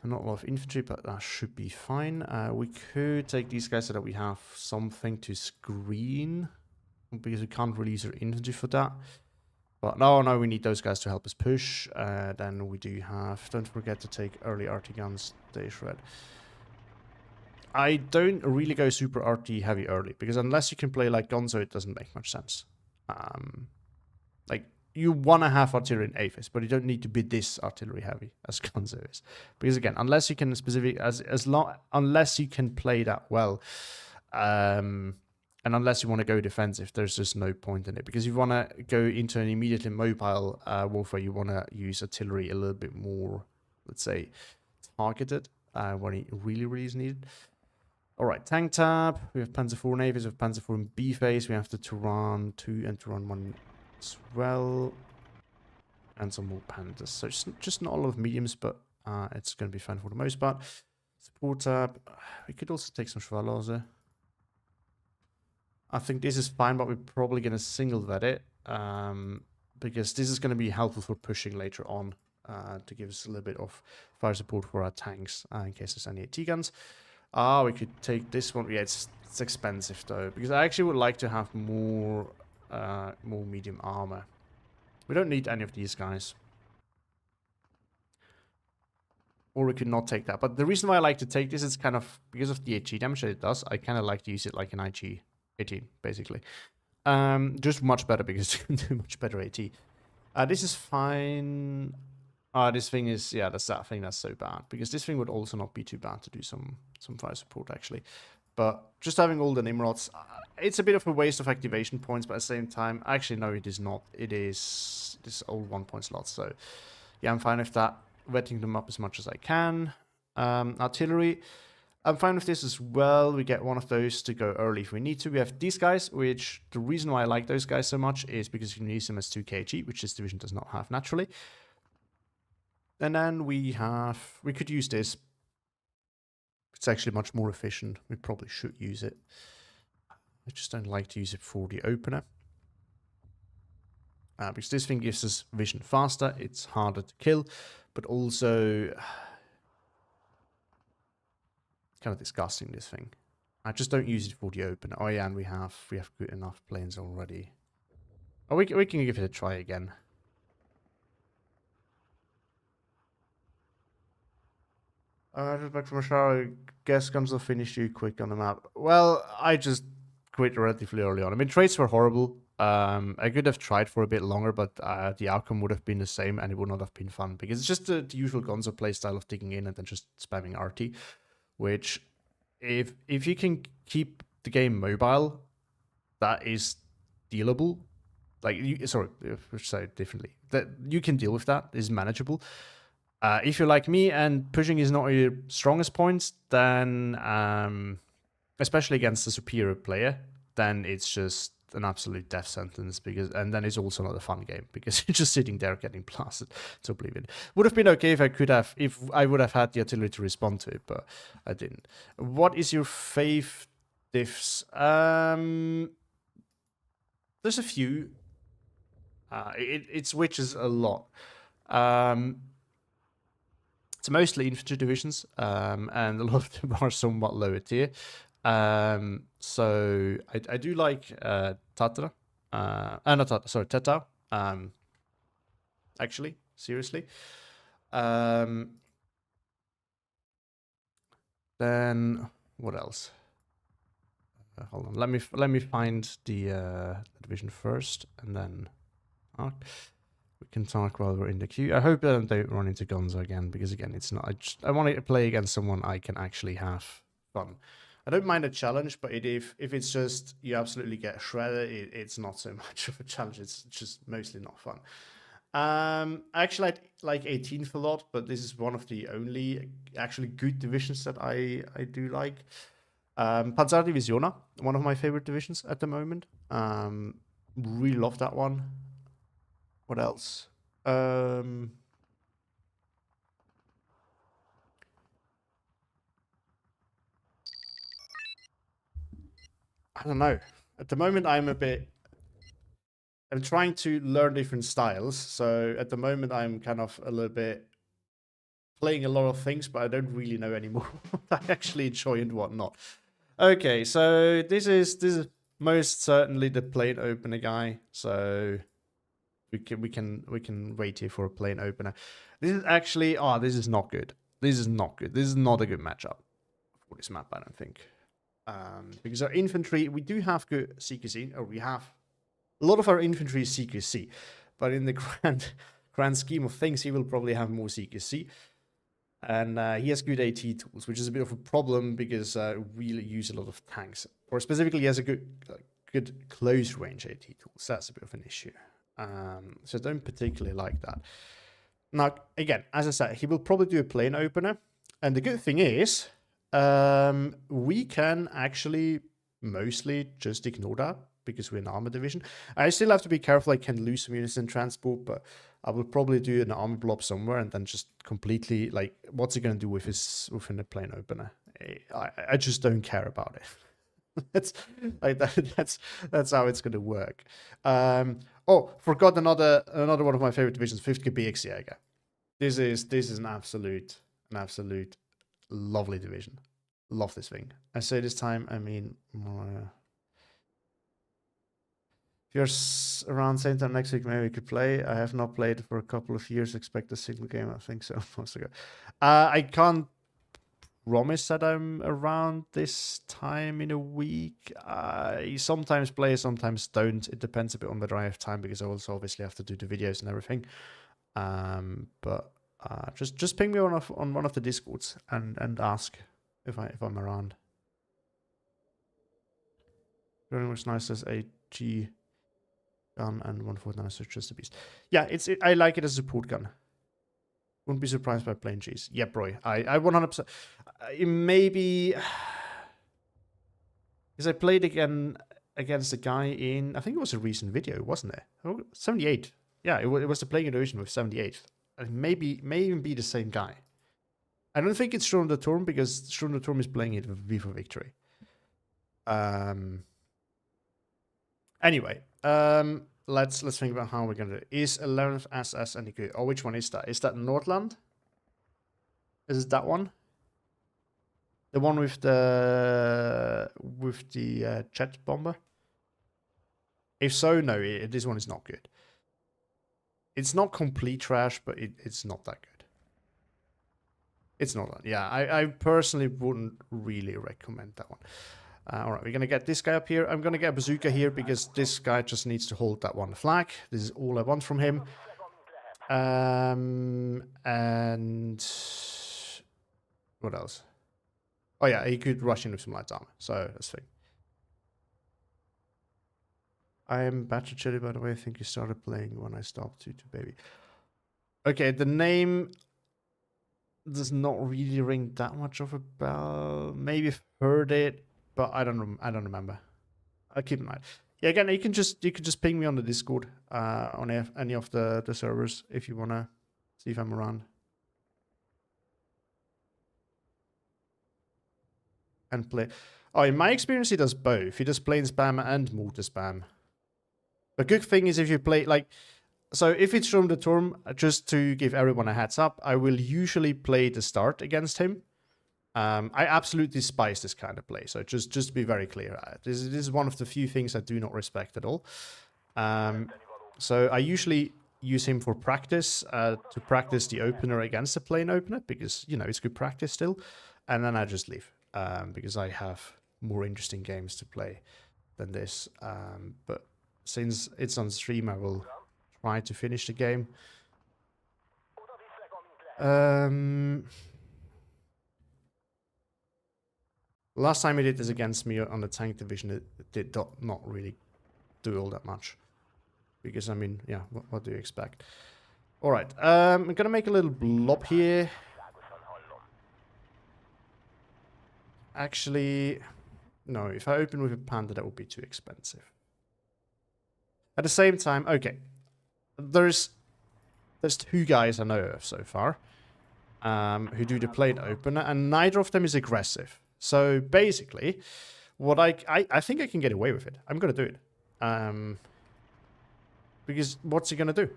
Not a lot of infantry, but that should be fine. We could take these guys so that we have something to screen, because we can't really use our infantry for that. But no, we need those guys to help us push. Then we do have, don't forget to take early RT guns, they shred. I don't really go super RT heavy early, because unless you can play like Gonzo, it doesn't make much sense. Like, you want to have artillery in A phase, but you don't need to be this artillery heavy as Gonzo is. Because again, unless you can unless you can play that well, and unless you want to go defensive, there's just no point in it. Because if you want to go into an immediately mobile warfare, you want to use artillery a little bit more, let's say, targeted when it really is needed. All right, tank tab. We have Panzer IV navies. We have Panzer IV in B phase. We have the Turan 2 and Turan 1 as well. And some more Panthers. So it's just not a lot of mediums, but it's going to be fine for the most part. Support tab. We could also take some Schwalose. I think this is fine, but we're probably going to single vet it. Because this is going to be helpful for pushing later on. To give us a little bit of fire support for our tanks in case there's any AT guns. We could take this one. Yeah, it's expensive though, because I actually would like to have more medium armor. We don't need any of these guys. Or we could not take that. But the reason why I like to take this is kind of because of the HE damage that it does. I kind of like to use it like an IG 18, basically. Just much better because it can do much better AT. This is fine. This thing is, yeah, that's that thing that's so bad. Because this thing would also not be too bad to do some fire support, actually. But just having all the Nimrods, it's a bit of a waste of activation points, but at the same time, actually, no, it is not. It is this old 1-point slot. So, yeah, I'm fine with that. Wetting them up as much as I can. Artillery, I'm fine with this as well. We get one of those to go early if we need to. We have these guys, which the reason why I like those guys so much is because you can use them as 2 kg, which this division does not have naturally. And then we could use this. It's actually much more efficient. We probably should use it. I just don't like to use it for the opener. because this thing gives us vision faster, it's harder to kill, but also kind of disgusting, this thing. I just don't use it for the open. Oh yeah, and we have good enough planes already. Oh, we can give it a try again. Just back from a shower. Guess guns will finish you quick on the map. Well, I just quit relatively early on. I mean, trades were horrible. I could have tried for a bit longer, but the outcome would have been the same, and it would not have been fun because it's just the usual Gonzo playstyle of digging in and then just spamming RT, which if you can keep the game mobile, that is dealable. Like, sorry, let's say it differently. That you can deal with that, is manageable. If you're like me and pushing is not your strongest point, then especially against a superior player, then it's just an absolute death sentence, and then it's also not a fun game because you're just sitting there getting blasted to oblivion. Would have been okay if I would have had the artillery to respond to it, but I didn't. What is your fave diffs? There's a few. It switches a lot. It's mostly infantry divisions, and a lot of them are somewhat lower tier. So I do like Tatra. Not Tatra, sorry, Tetao. Actually, seriously. Then what else? Hold on, let me find the division first, and then we can talk while we're in the queue. I hope I don't run into Gonzo again, because again, it's not. I want to play against someone I can actually have fun. I don't mind a challenge, but if it's just you absolutely get shredded, it's not so much of a challenge. It's just mostly not fun. Actually, I like 18th a lot, but this is one of the only actually good divisions that I do like. Panzerdivisiona, one of my favorite divisions at the moment. Really love that one. What else? I don't know. At the moment, I'm trying to learn different styles. So at the moment, I'm kind of a little bit playing a lot of things, but I don't really know anymore what I actually enjoy and what not. Okay, so this is most certainly the plane opener guy. So we can wait here for a plane opener. This is actually this is not good. This is not good. This is not a good matchup for this map, I don't think. Because our infantry, we do have good CQC, or we have a lot of our infantry is CQC, but in the grand scheme of things, he will probably have more CQC. And he has good AT tools, which is a bit of a problem because we use a lot of tanks. Or specifically, he has a good close range AT tools. That's a bit of an issue. So I don't particularly like that. Now, again, as I said, he will probably do a plane opener. And the good thing is, we can actually mostly just ignore that because we're an armor division. I still have to be careful. I can lose some units in transport, but I will probably do an armor blob somewhere and then just completely, like, what's he going to do within the plane opener? I just don't care about it. That's like that's how it's going to work. Forgot another one of my favorite divisions, 5th Gebirgsjäger. This is an absolute lovely division. Love this thing. I say this time, I mean, if you're around same time next week, maybe we could play. I have not played for a couple of years. Expect a single game, I think so. Months ago. I can't promise that I'm around this time in a week. I sometimes play, sometimes don't. It depends a bit on whether I have time, because I also obviously have to do the videos and everything. But just ping me on one of the Discords and ask if I'm around. Very much nice as AG gun and 149 is just a beast. Yeah, I like it as a support gun. Wouldn't be surprised by plain cheese. Yeah, bro. I 100%. Maybe because I played again against a guy in, I think it was a recent video, wasn't it? 78. Yeah, it was the playing division with 78. May even be the same guy. I don't think it's Sturm der Turm, because Sturm der Turm is playing it with V for Victory. Anyway, let's think about how we're gonna do it. Is 11th SS any good? Oh, which one is that? Is that Nordland? Is it that one? The one with the jet bomber? If so, no, this one is not good. It's not complete trash, but it's not that good. It's not. Yeah, I personally wouldn't really recommend that one. All right, we're going to get this guy up here. I'm going to get a bazooka here because this guy just needs to hold that one flag. This is all I want from him. And what else? Oh yeah, he could rush in with some light armor, so that's fine. I am Batcher Chili, by the way. I think you started playing when I stopped to baby. Okay, the name does not really ring that much of a bell. Maybe I've heard it, but I don't remember. I'll keep an eye. Yeah, again, you can just ping me on the Discord on any of the servers if you wanna see if I'm around. And play. Oh, in my experience, he does both. He does plane spam and mortar spam. The good thing is if you play like, so if it's from the turn, just to give everyone a heads up, I will usually play the start against him. I absolutely despise this kind of play. So just to be very clear, this is one of the few things I do not respect at all. So I usually use him for practice, to practice the opener against the plane opener, because, you know, it's good practice still. And then I just leave, because I have more interesting games to play than this. But since it's on stream, I will try to finish the game. Last time he did this against me on the tank division, it did not really do all that much. Because, I mean, yeah, what do you expect? Alright, I'm gonna make a little blob here. Actually, no, if I open with a panda, that would be too expensive. At the same time, okay, there's two guys I know of so far who do the plane opener, and neither of them is aggressive. So basically, what I think I can get away with it. I'm gonna do it. Because what's he gonna do?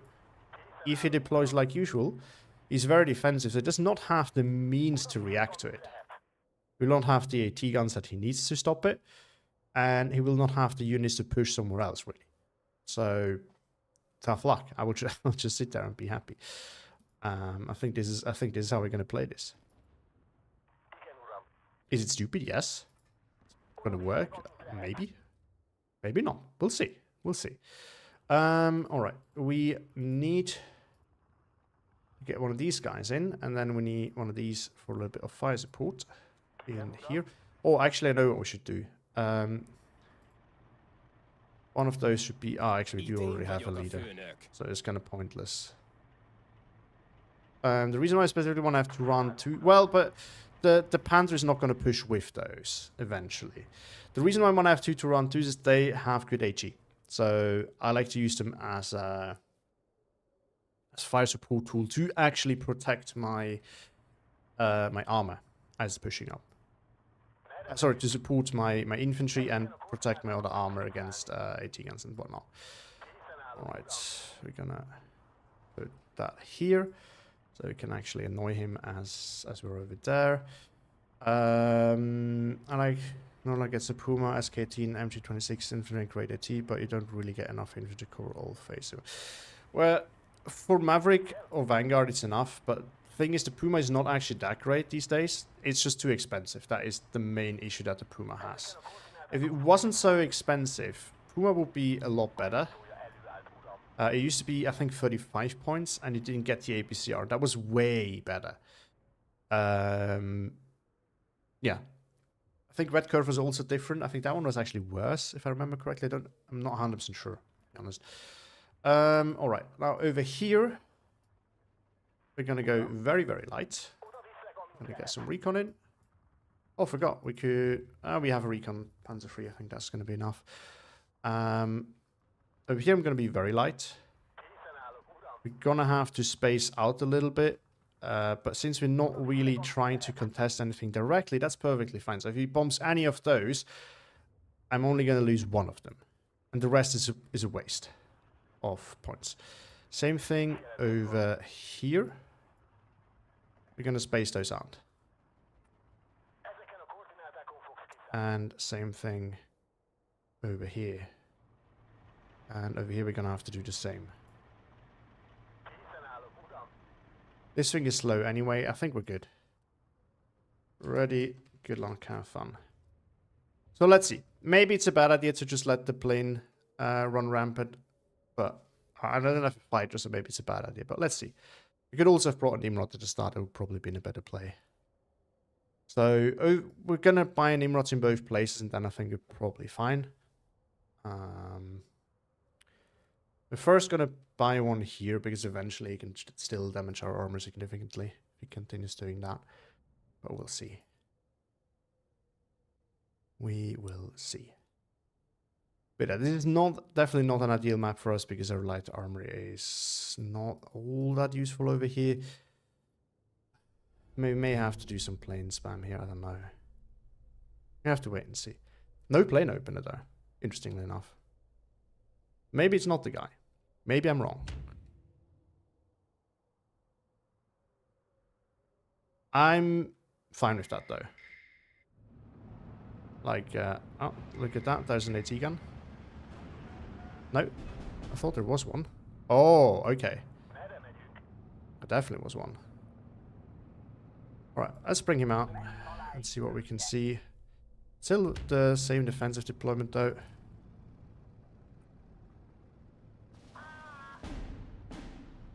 If he deploys like usual, he's very defensive, so he does not have the means to react to it. He will not have the AT guns that he needs to stop it, and he will not have the units to push somewhere else, really. So, tough luck. I'll just sit there and be happy. I think this is how we're gonna play this. Is it stupid? Yes. It's gonna work? Maybe. Maybe not. We'll see. We'll see. Alright. We need to get one of these guys in, and then we need one of these for a little bit of fire support in here. Oh, actually, I know what we should do. One of those should be... Ah, actually, we do already have a leader, so it's kind of pointless. The reason why I specifically want to have to run two... Well, but the Panther is not going to push with those, eventually. The reason why I want to have two to run twos is they have good HE. So I like to use them as fire support tool to actually protect my my armor as pushing up. Sorry, to support my infantry and protect my other armor against AT guns and whatnot. Alright, we're gonna put that here, so we can actually annoy him as we're over there. And I not like it's a Puma, SK-18, MG26 infantry grade AT, but you don't really get enough infantry to cover all phases. Well, for Maverick or Vanguard, it's enough, but thing is, the Puma is not actually that great these days. It's just too expensive. That is the main issue that the Puma has. If it wasn't so expensive, Puma would be a lot better. It used to be, I think, 35 points, and you didn't get the APCR. That was way better. Yeah. I think Red Curve was also different. I think that one was actually worse, if I remember correctly. I'm not 100% sure, to be honest. Alright, now over here, we're going to go very, very light. Going to get some recon in. Oh, forgot. We could... we have a recon Panzer III. I think that's going to be enough. Over here, I'm going to be very light. We're going to have to space out a little bit. But since we're not really trying to contest anything directly, that's perfectly fine. So if he bombs any of those, I'm only going to lose one of them. And the rest is a waste. of points. Same thing over here. We're going to space those out. And same thing over here. And over here we're going to have to do the same. This thing is slow anyway. I think we're good. Ready. Good luck. Have fun. So let's see. Maybe it's a bad idea to just let the plane run rampant. But I don't know if a fighter, so maybe it's a bad idea. But let's see. We could also have brought a Nimrod at the start. It would probably been a better play. So we're going to buy Nimrods in both places, and then I think we're probably fine. We're first going to buy one here, because eventually he can still damage our armor significantly if he continues doing that. But we'll see. We will see. But this is definitely not an ideal map for us, because our light armor is not all that useful over here. We may have to do some plane spam here, I don't know. We have to wait and see. No plane opener though, interestingly enough. Maybe it's not the guy. Maybe I'm wrong. I'm fine with that though. Like, oh, look at that, there's an AT gun. No, I thought there was one. Oh, okay. There definitely was one. Alright, let's bring him out and see what we can see. Still the same defensive deployment though.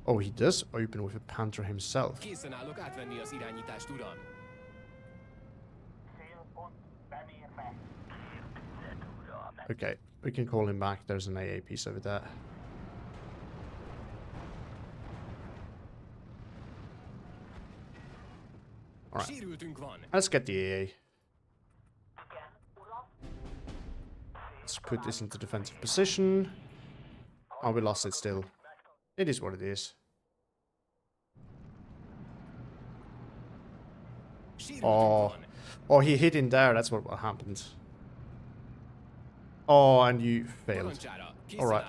Oh, he does open with a Panther himself. Okay, we can call him back. There's an AA piece over there. Alright, let's get the AA. Let's put this into defensive position. Oh, we lost it still. It is what it is. Oh, he hit in there. That's what happened. Oh, and you failed. Alright.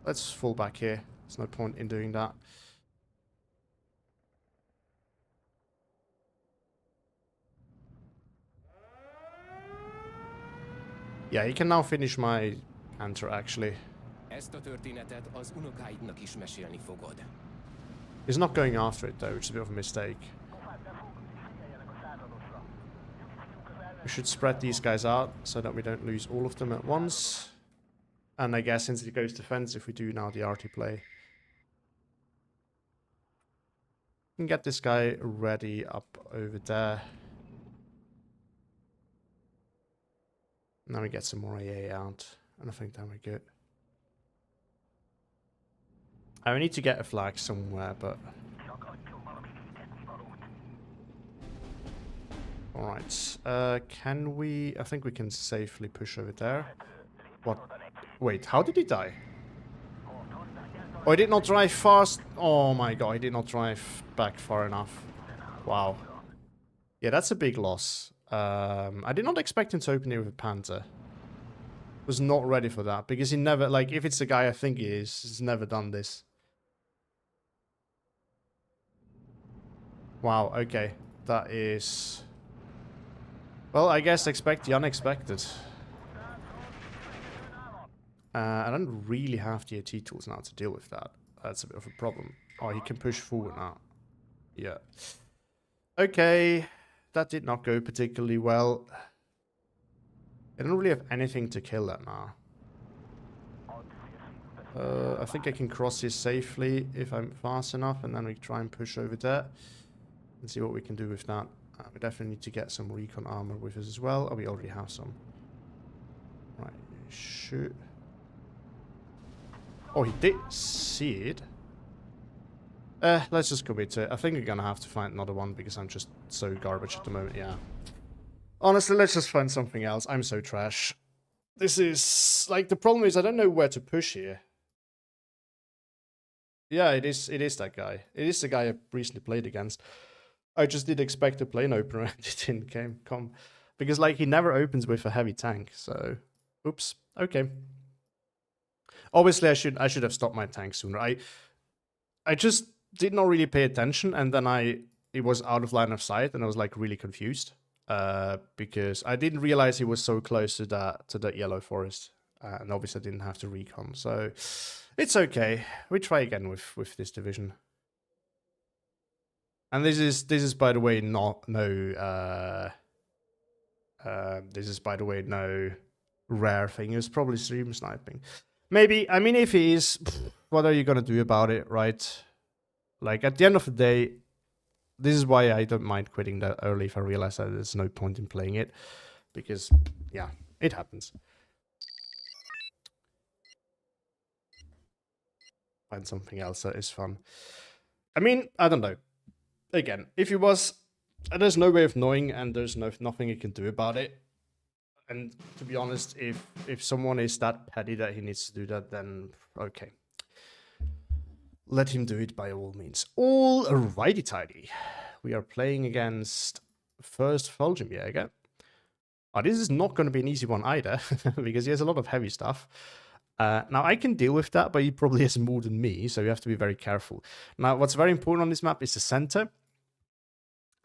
Let's fall back here. There's no point in doing that. Yeah, he can now finish my Panther, actually. He's not going after it, though, which is a bit of a mistake. We should spread these guys out so that we don't lose all of them at once. And I guess since it goes defensive, we do now the arty play. We can get this guy ready up over there. Now we get some more AA out, and I think then we're good. I need to get a flag somewhere, but... Alright, can we... I think we can safely push over there. What? Wait, how did he die? Oh, he did not drive fast. Oh my god, he did not drive back far enough. Wow. Yeah, that's a big loss. I did not expect him to open it with a Panther. Was not ready for that, because he never, like, if it's the guy I think he is, he's never done this. Wow, okay. That is... Well, I guess expect the unexpected. I don't really have the AT tools now to deal with that. That's a bit of a problem. Oh, he can push forward now. Yeah. Okay. That did not go particularly well. I don't really have anything to kill that now. I think I can cross this safely if I'm fast enough, and then we try and push over there and see what we can do with that. We definitely need to get some recon armor with us as well. Oh, we already have some. Right, shoot. Oh, he did see it. Let's just commit to it. I think we're gonna have to find another one because I'm just so garbage at the moment, yeah. Honestly, let's just find something else. I'm so trash. This is... Like, the problem is I don't know where to push here. Yeah, it is that guy. It is the guy I recently played against. I just did expect a plane opener and it didn't come. Because, like, he never opens with a heavy tank, so... Oops. Okay. Obviously, I should have stopped my tank sooner. I just did not really pay attention, and then it was out of line of sight, and I was like really confused because I didn't realize he was so close to that yellow forest, and obviously I didn't have to recon. So it's okay. We try again with this division. And this is by the way not no this is by the way no rare thing. It's probably stream sniping. Maybe, I mean, if he is, what are you gonna do about it, right? Like, at the end of the day, this is why I don't mind quitting that early if I realize that there's no point in playing it. Because, yeah, it happens. Find something else that is fun. I mean, I don't know. Again, if he was, there's no way of knowing, and there's nothing you can do about it. And to be honest, if someone is that petty that he needs to do that, then okay. Let him do it by all means. Alrighty tidy. We are playing against first Fallschirmjäger. Oh, this is not going to be an easy one either, because he has a lot of heavy stuff. Now, I can deal with that, but he probably has more than me, so you have to be very careful. Now, what's very important on this map is the center.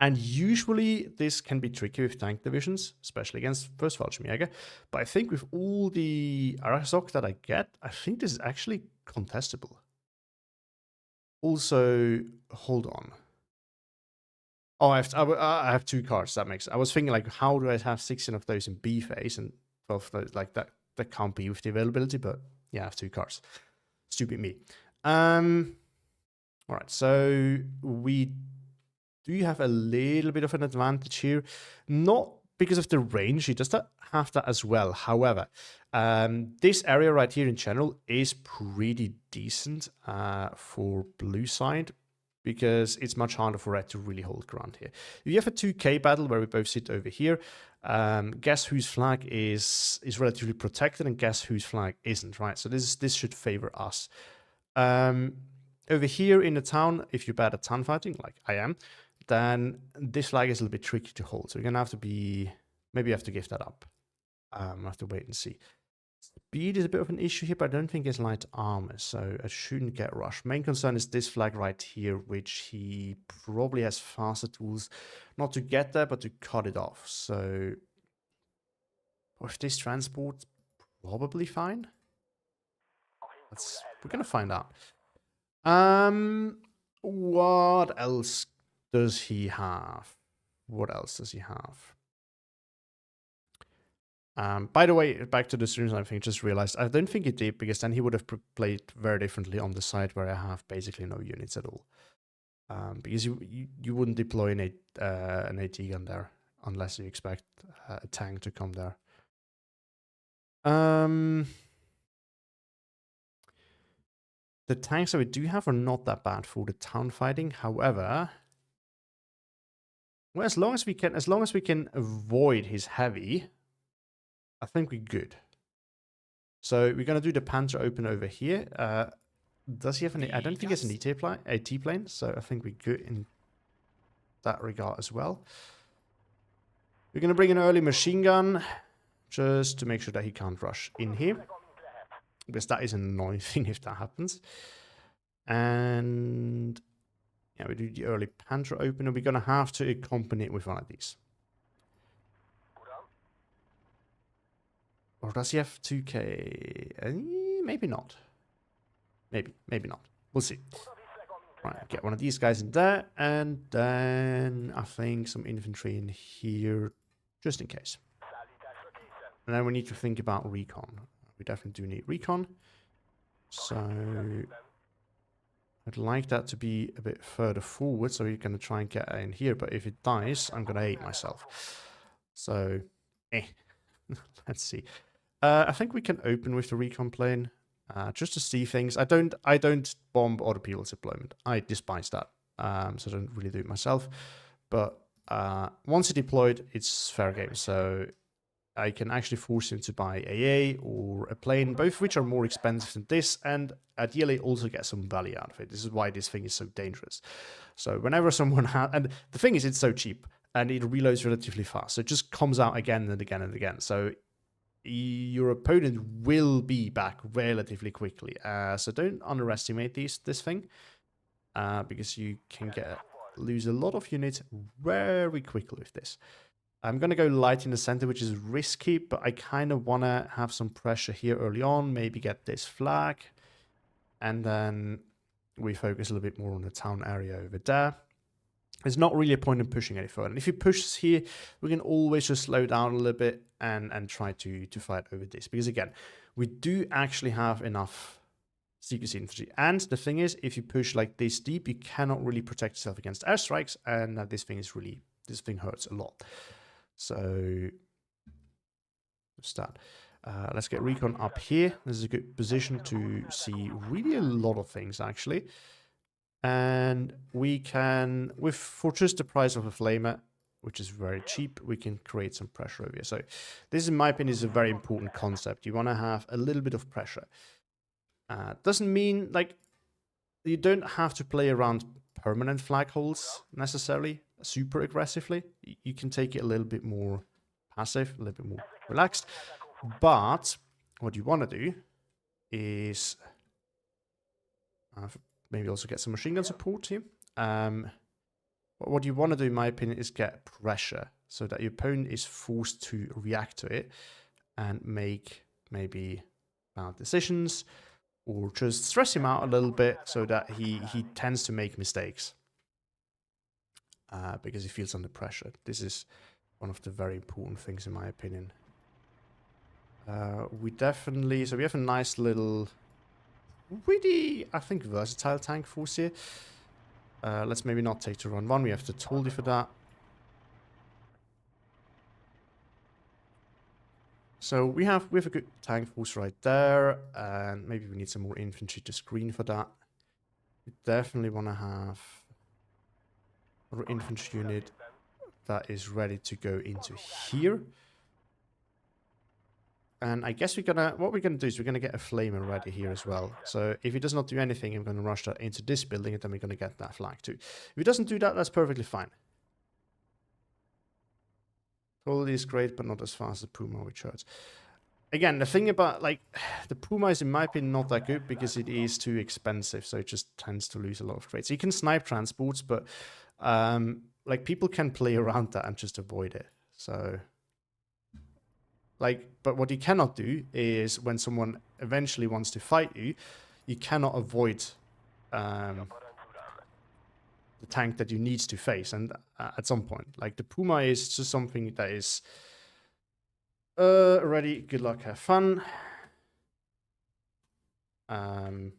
And usually this can be tricky with tank divisions, especially against first Fallschirmjäger. But I think with all the Arasok that I get, I think this is actually contestable. Also, hold on. Oh, I have 2 cards. That makes. I was thinking like, how do I have 16 of those in B phase and 12 of those, like that? That can't be with the availability, but yeah, I have 2 cards. Stupid me. All right, so we do have a little bit of an advantage here, not because of the range. He does have that as well. However, this area right here in general is pretty decent for blue side, because it's much harder for red to really hold ground here. If you have a 2K battle where we both sit over here, guess whose flag is relatively protected and guess whose flag isn't, right? So this should favor us. Over here in the town, if you're bad at town fighting, like I am, then this flag is a little bit tricky to hold. So you're gonna have to be, maybe you have to give that up. I have to wait and see. Speed is a bit of an issue here, but I don't think it's light armor, so I shouldn't get rushed. Main concern is this flag right here, which he probably has faster tools, not to get there, but to cut it off. So with this transport, probably fine. We're gonna find out. What else does he have? What else does he have? By the way, back to the streams, I think just realized I don't think he did, because then he would have played very differently on the side where I have basically no units at all. Because you wouldn't deploy an AT gun there unless you expect a tank to come there. The tanks that we do have are not that bad for the town fighting. However, well, as long as we can avoid his heavy, I think we're good. So we're gonna do the Panther open over here. Does he have any? I don't think he has an AT plane, so I think we're good in that regard as well. We're gonna bring an early machine gun just to make sure that he can't rush in here, because that is an annoying thing if that happens. And yeah, we do the early Panther opener. We're gonna have to accompany it with one of these. Or does he have 2K? Maybe not. Maybe not. We'll see. Right, get one of these guys in there, and then I think some infantry in here, just in case. And then we need to think about recon. We definitely do need recon. So I'd like that to be a bit further forward, so we're going to try and get in here. But if it dies, I'm going to hate myself. So, let's see. I think we can open with the recon plane, just to see things. I don't bomb other people's deployment. I despise that, so I don't really do it myself. But once it's deployed, it's fair game. So I can actually force him to buy AA or a plane, both of which are more expensive than this, and ideally also get some value out of it. This is why this thing is so dangerous. So whenever someone has, and the thing is, it's so cheap and it reloads relatively fast, so it just comes out again and again and again. So your opponent will be back relatively quickly. So don't underestimate this thing, because you can lose a lot of units very quickly with this. I'm going to go light in the center, which is risky, but I kind of want to have some pressure here early on, maybe get this flag, and then we focus a little bit more on the town area over there. There's not really a point in pushing any further. And if he pushes here, we can always just slow down a little bit and try to fight over this. Because again, we do actually have enough secrecy infantry. And the thing is, if you push like this deep, you cannot really protect yourself against airstrikes, and this thing hurts a lot. So start. Let's get recon up here. This is a good position to see really a lot of things actually. And we can, for just the price of a flamer, which is very cheap, we can create some pressure over here. So this, in my opinion, is a very important concept. You want to have a little bit of pressure. Doesn't mean, like, you don't have to play around permanent flag holes necessarily, super aggressively. You can take it a little bit more passive, a little bit more relaxed. But what you want to do is maybe also get some machine gun support here. What you want to do, in my opinion, is get pressure so that your opponent is forced to react to it and make maybe bad decisions, or just stress him out a little bit so that he tends to make mistakes because he feels under pressure. This is one of the very important things, in my opinion. We have a nice little, really, I think, versatile tank force here. Let's maybe not take to run one. We have the Toldi for that. So we have a good tank force right there, and maybe we need some more infantry to screen for that. We definitely want to have an infantry unit that is ready to go into here. And I guess what we're gonna do is we're gonna get a flamer ready here as well. So if he does not do anything, I'm gonna rush that into this building, and then we're gonna get that flag too. If he doesn't do that, that's perfectly fine. Totally is great, but not as fast as the Puma, which hurts. Again, the thing about, like, the Puma is, in my opinion, not that good because it is too expensive, so it just tends to lose a lot of trades. So you can snipe transports, but like, people can play around that and just avoid it. So, like, but what you cannot do is when someone eventually wants to fight you, you cannot avoid the tank that you need to face. And at some point, like, the Puma is just something that is ready. Good luck, have fun. The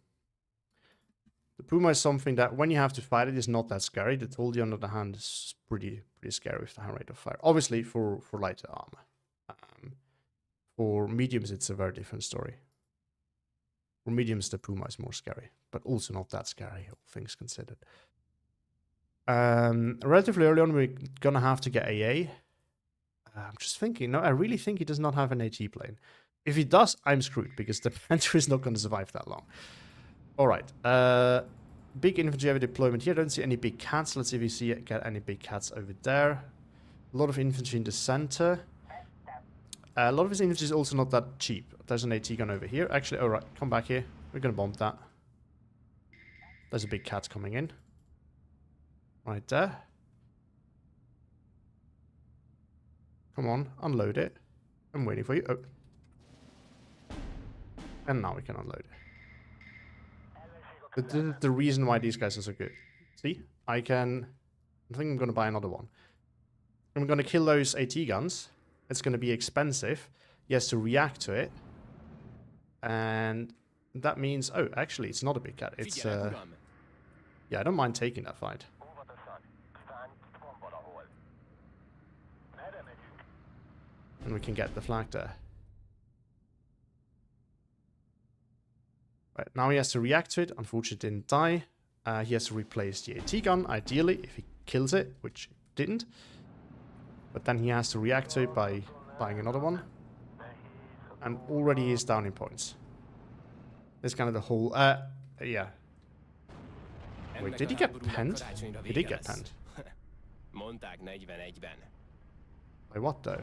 Puma is something that when you have to fight it is not that scary. The Toldi, on the other hand, is pretty scary with the high rate of fire. Obviously for lighter armor. For mediums, it's a very different story. For mediums, the Puma is more scary, but also not that scary, all things considered. Relatively early on, we're gonna have to get AA. I'm just thinking, no, I really think he does not have an AT plane. If he does, I'm screwed, because the Panther is not going to survive that long. Alright, big infantry heavy deployment here. I don't see any big cats. Let's see if we get any big cats over there. A lot of infantry in the center. A lot of his infantry is also not that cheap. There's an AT gun over here. Actually, alright, come back here. We're going to bomb that. There's a big cat coming in. Right there. Come on, unload it. I'm waiting for you. Oh. And now we can unload it. But this is the reason why these guys are so good. See? I think I'm going to buy another one. I'm going to kill those AT guns. It's going to be expensive. He has to react to it. And that means... Oh, actually, it's not a big cat. It's... yeah, I don't mind taking that fight. And we can get the flag there. Right, now he has to react to it. Unfortunately, it didn't die. He has to replace the AT gun, ideally, if he kills it, which it didn't. But then he has to react to it by buying another one. And already he is down in points. That's kind of the whole... yeah. Wait, did he get penned? He did get penned. By what, though?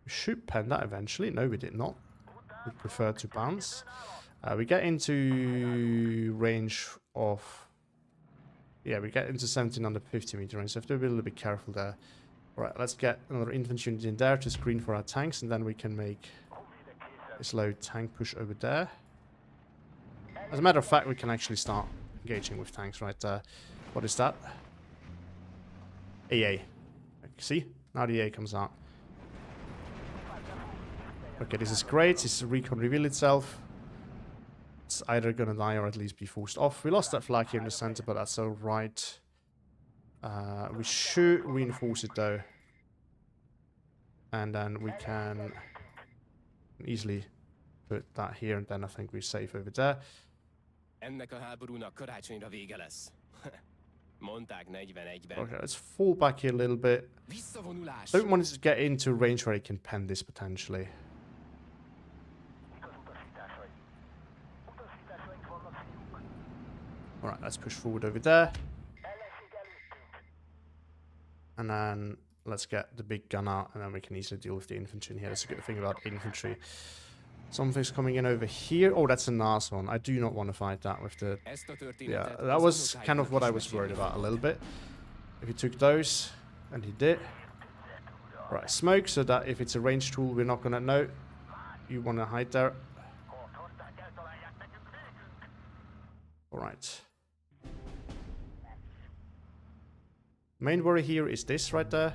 We should pen that eventually. No, we did not. We prefer to bounce. We get into range of... Yeah, we get into 1750 meter range, so we have to be a little bit careful there. Alright, let's get another infantry unit in there to screen for our tanks, and then we can make a slow tank push over there. As a matter of fact, we can actually start engaging with tanks right there. What is that? AA. See? Now the AA comes out. Okay, this is great. This recon revealed itself. It's either gonna die or at least be forced off. We lost that flag here in the center, but that's alright. We should reinforce it though. And then we can easily put that here, and then I think we're safe over there. Okay, let's fall back here a little bit. Don't want it to get into range where it can pen this potentially. Alright, let's push forward over there. And then let's get the big gun out, and then we can easily deal with the infantry in here. That's a good thing about infantry. Something's coming in over here. Oh, that's a nice one. I do not want to fight that with the... Yeah, that was kind of what I was worried about a little bit. If he took those, and he did. Right, smoke, so that if it's a ranged tool, we're not going to know. You want to hide there. Alright. Main worry here is this right there.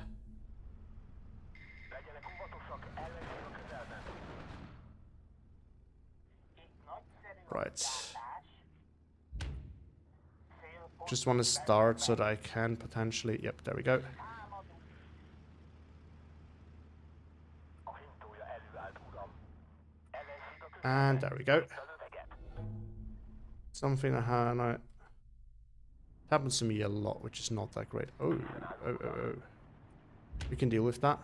Right. Just want to start so that I can potentially... Yep, there we go. And there we go. Something I happens to me a lot, which is not that great. Oh. We can deal with that.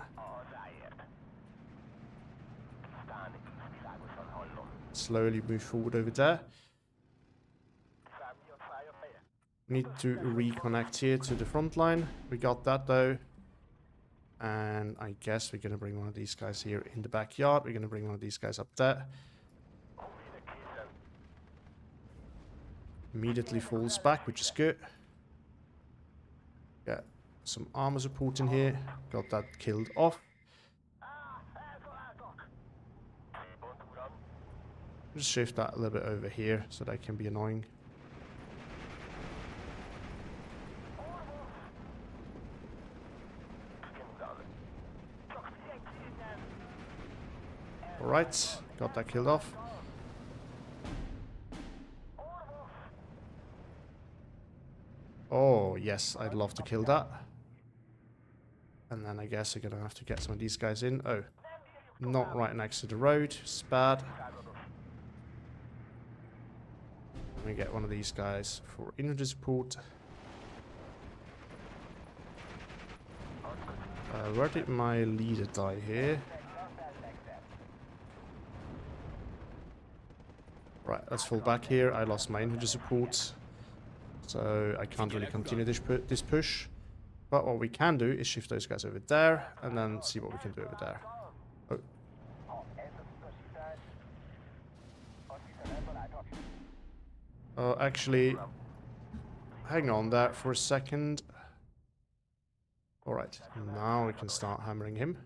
Slowly move forward over there. Need to reconnect here to the front line. We got that though. And I guess we're gonna bring one of these guys here in the backyard. We're gonna bring one of these guys up there. Immediately falls back, which is good. Got some armor support in here. Got that killed off. Just shift that a little bit over here so that can be annoying. Alright, got that killed off. Oh, yes, I'd love to kill that. And then I guess we're gonna have to get some of these guys in. Oh, not right next to the road. It's bad. Let me get one of these guys for infantry support. Where did my leader die here? Right, let's fall back here. I lost my infantry support, so I can't really continue this push. But what we can do is shift those guys over there, and then see what we can do over there. Oh. Actually, hang on there for a second. Alright, now we can start hammering him.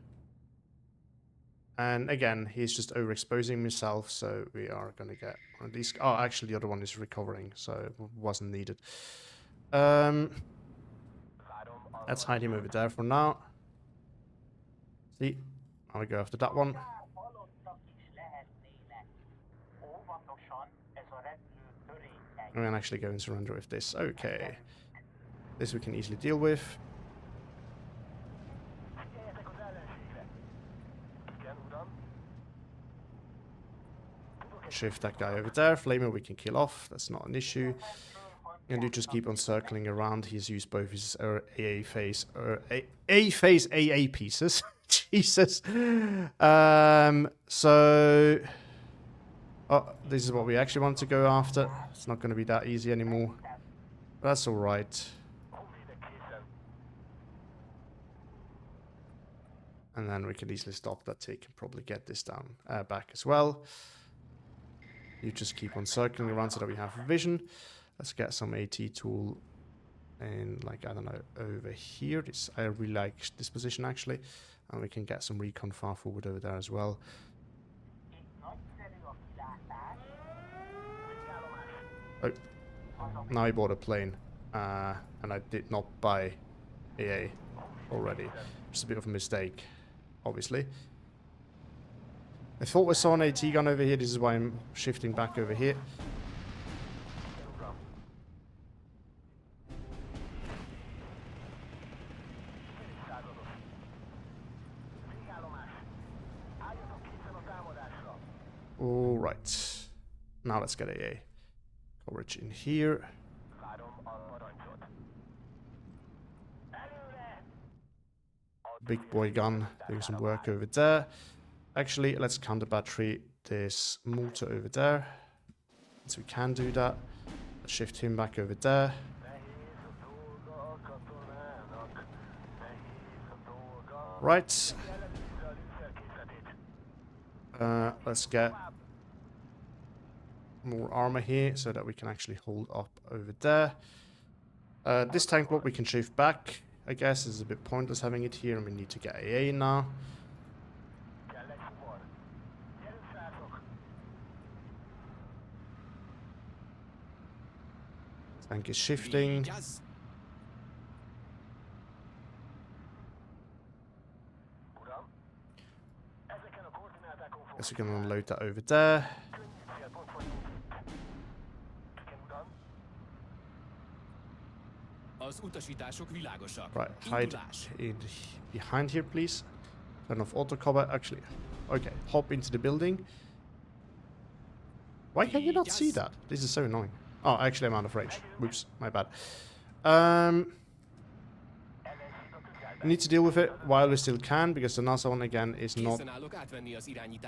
And again, he's just overexposing himself, so we are going to get one of these. Oh, actually, the other one is recovering, so it wasn't needed. Let's hide him over there for now. See, now we go after that one. I'm going to actually go and surrender with this. Okay. This we can easily deal with. Shift that guy over there. Flamer we can kill off. That's not an issue. And you just keep on circling around. He's used both his AA phase AA pieces. Jesus. So oh, this is what we actually want to go after. It's not going to be that easy anymore. But that's alright. And then we can easily stop that tick and probably get this down back as well. You just keep on circling around so that we have vision. Let's get some AT tool in, like, I don't know, over here. I really like this position actually. And we can get some recon far forward over there as well. Oh, now I bought a plane. And I did not buy AA already. Just a bit of a mistake, obviously. I thought we saw an AT gun over here. This is why I'm shifting back over here. All right. Now let's get AA coverage in here. Big boy gun doing some work over there. Actually, let's counter battery this mortar over there. So we can do that. Let's shift him back over there. Right. Let's get more armor here so that we can actually hold up over there. This tank block we can shift back. I guess it's a bit pointless having it here, and we need to get AA now. Tank is shifting. Guess we can unload that over there. Right, hide in behind here, please. Turn off auto cover. Actually, okay, hop into the building. Why can you not see that? This is so annoying. Oh, actually, I'm out of range. Whoops, my bad. We need to deal with it while we still can, because the NASA one again is not...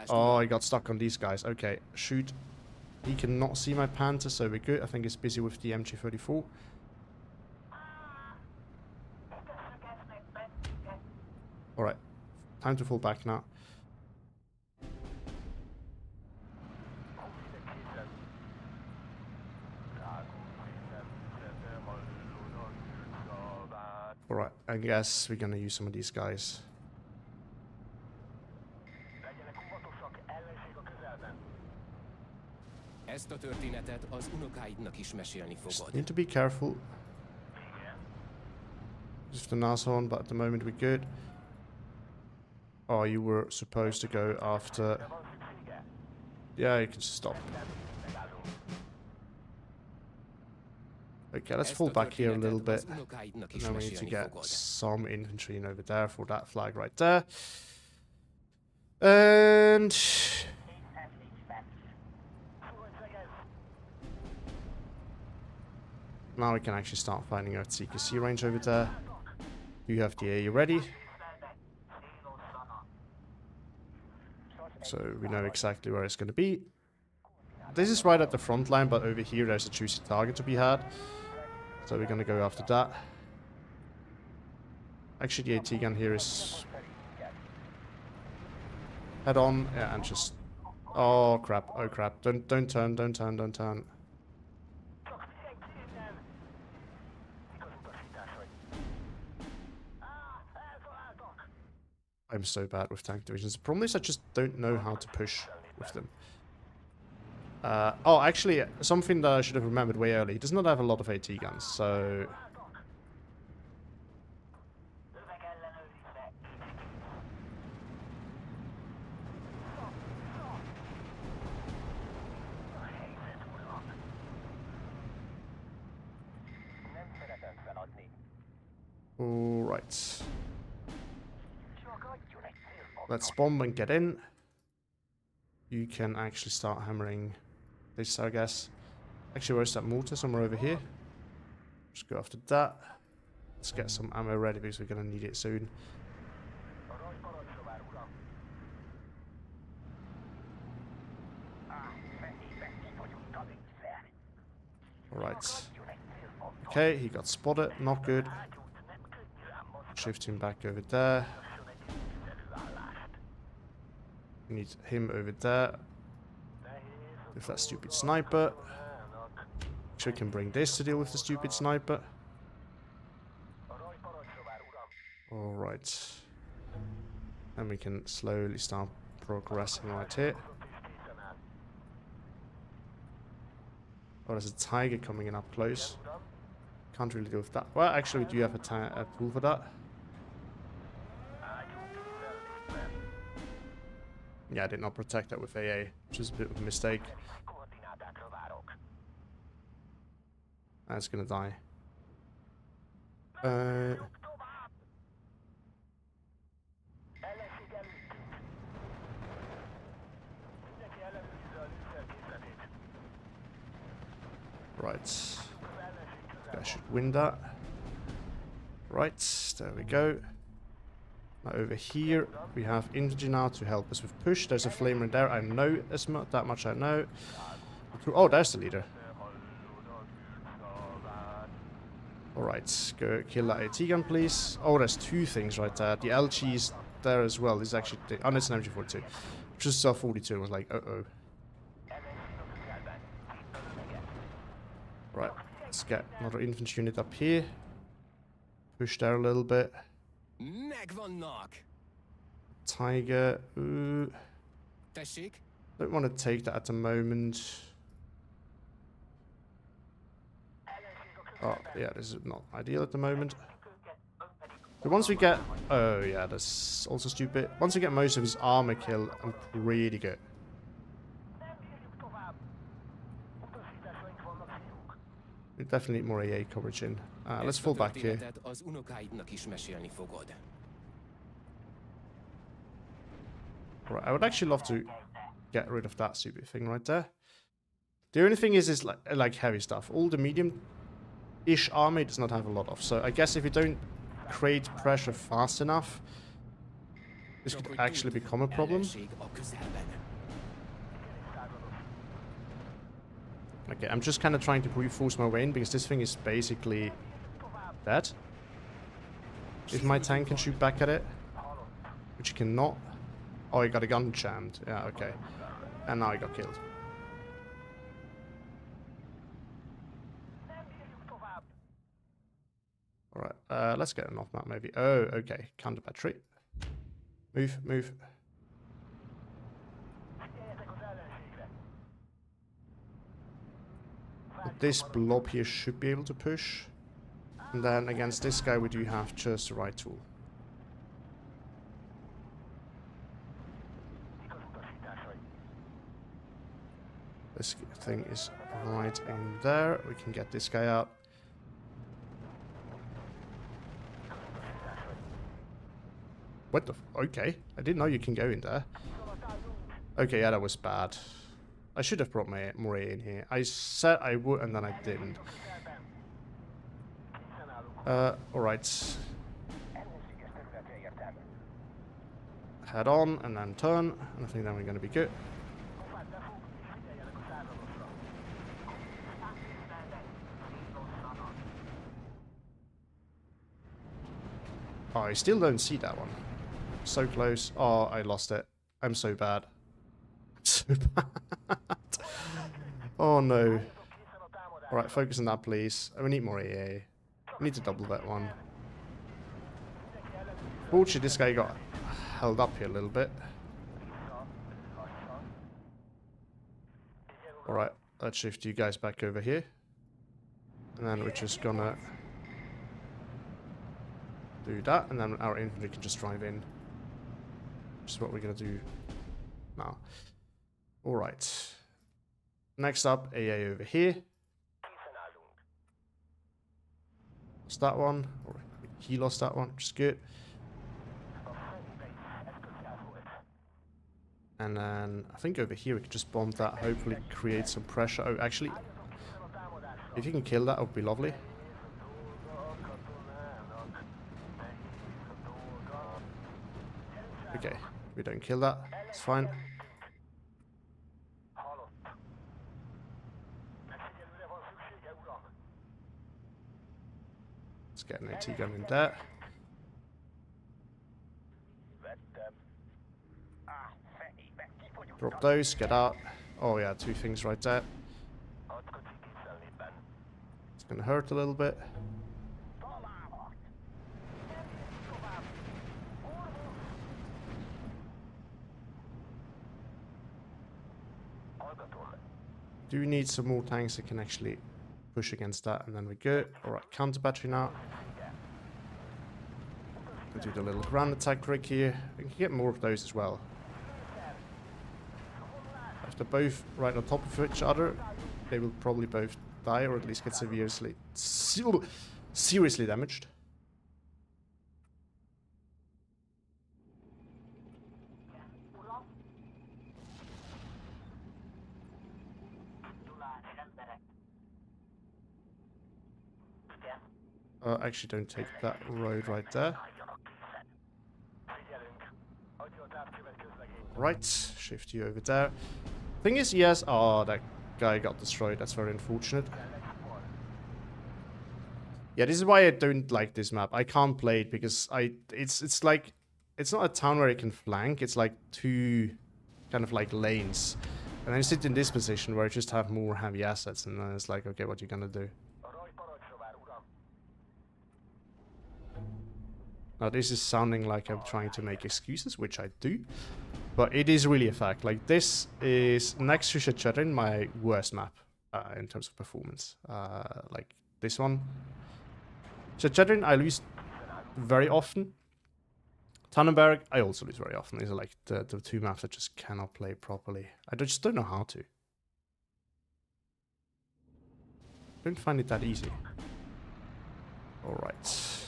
Oh, I got stuck on these guys. Okay, shoot. He cannot see my Panther, so we're good. I think he's busy with the MG34. Alright, time to fall back now. Alright, I guess we're gonna use some of these guys. Just need to be careful with the Nashorn, but at the moment we're good. Oh, you were supposed to go after... Yeah, you can stop. Okay, let's fall back here a little bit. And then we need to get some infantry in over there for that flag right there. And... now we can actually start finding out CQC range over there. You have the A ready. So we know exactly where it's going to be. This is right at the front line, but over here there's a juicy target to be had. So we're going to go after that. Actually, the AT gun here is... head on, yeah, and just... oh crap, oh crap. Don't turn, don't turn, don't turn. I'm so bad with tank divisions. The problem is I just don't know how to push with them. Oh, actually, something that I should have remembered way early. He does not have a lot of AT guns, so... alright. Let's bomb and get in. You can actually start hammering this, I guess. Actually, where's that mortar? Somewhere over here. Just go after that. Let's get some ammo ready because we're going to need it soon. Alright. Okay, he got spotted. Not good. Shift him back over there. We need him over there. With that stupid sniper. So we can bring this to deal with the stupid sniper. Alright. And we can slowly start progressing right here. Oh, there's a tiger coming in up close. Can't really deal with that. Well, actually, we do have a tool for that. Yeah, I did not protect that with AA, which is a bit of a mistake. That's gonna die. Right. I should win that. Right, there we go. Now over here, we have infantry now to help us with push. There's a flamer there. I know that much I know. Oh, there's the leader. Alright, go kill that AT gun, please. Oh, there's two things right there. The LG's there as well. This is actually... Oh, it's an MG42. Just saw 42 and was like, uh-oh. Right, let's get another infantry unit up here. Push there a little bit. Tiger. Ooh. Don't want to take that at the moment. Oh, yeah, this is not ideal at the moment. But once we get... Oh, yeah, that's also stupid. Once we get most of his armor killed, I'm pretty good. We definitely need more AA coverage in. Let's fall back here. Right, I would actually love to get rid of that stupid thing right there. The only thing is like heavy stuff. All the medium-ish armor it does not have a lot of. So I guess if you don't create pressure fast enough, this could actually become a problem. Okay, I'm just kind of trying to brute-force my way in because this thing is basically dead. If my tank can shoot back at it, which it cannot. Oh, he got a gun jammed. Yeah, okay. And now he got killed. Alright, let's get an off-map maybe. Oh, okay. Counter battery. Move, move. But this blob here should be able to push. And then against this guy we do have just the right tool. This thing is right in there. We can get this guy out. What the... Okay. I didn't know you can go in there. Okay, yeah, that was bad. I should have brought my more A in here. I said I would and then I didn't. Alright. Head on and then turn. And I think then we're going to be good. Oh, I still don't see that one. So close. Oh, I lost it. I'm so bad. So bad. Oh no. Alright, focus on that please. We need more AA. We need to double that one. Fortunately, this guy got held up here a little bit. Alright, let's shift you guys back over here. And then we're just gonna do that, and then our infantry can just drive in. Which is what we're gonna do now. Alright. Next up, AA over here. Lost that one. Or he lost that one, which is good. And then I think over here we can just bomb that, hopefully create some pressure. Oh, actually, if you can kill that, it would be lovely. Okay, we don't kill that. It's fine. Let's get an AT gun in there. Drop those, get out. Oh yeah, two things right there. It's gonna hurt a little bit. Do need some more tanks that can actually push against that, and then we're good. Alright, counter battery now. Do the little ground attack trick here. We can get more of those as well. If they're both right on top of each other, they will probably both die, or at least get seriously damaged. Actually, don't take that road right there. Right, shift you over there. Thing is, yes. Oh, that guy got destroyed. That's very unfortunate. Yeah, this is why I don't like this map. I can't play it because it's like, it's not a town where you can flank. It's like two kind of like lanes, and I sit in this position where I just have more heavy assets, and then it's like, okay, what are you gonna do? Now this is sounding like I'm trying to make excuses, which I do, but it is really a fact. Like, this is, next to Shechedrin, my worst map in terms of performance. Like this one. Shechedrin, I lose very often. Tannenberg, I also lose very often. These are like the two maps I just cannot play properly. I just don't know how to. Don't find it that easy. Alright.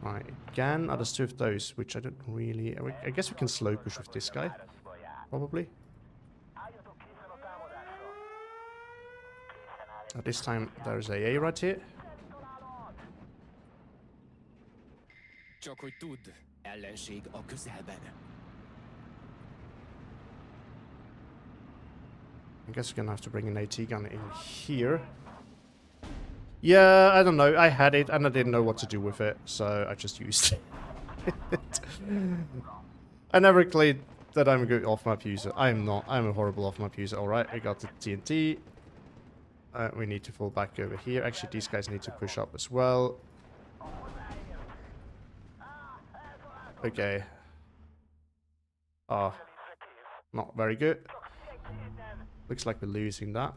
Right, again, there's two of those, which I don't really... I guess we can slow push with this guy, probably. This time there's AA right here. Csak hogy tudd, ellenség a közelben. I guess we're gonna have to bring an AT gun in here. Yeah, I don't know. I had it and I didn't know what to do with it, so I just used it. I never claimed that I'm a good off-map user. I am not. I'm a horrible off-map user. Alright, I got the TNT. We need to fall back over here. Actually, these guys need to push up as well. Okay. Not very good. Looks like we're losing that.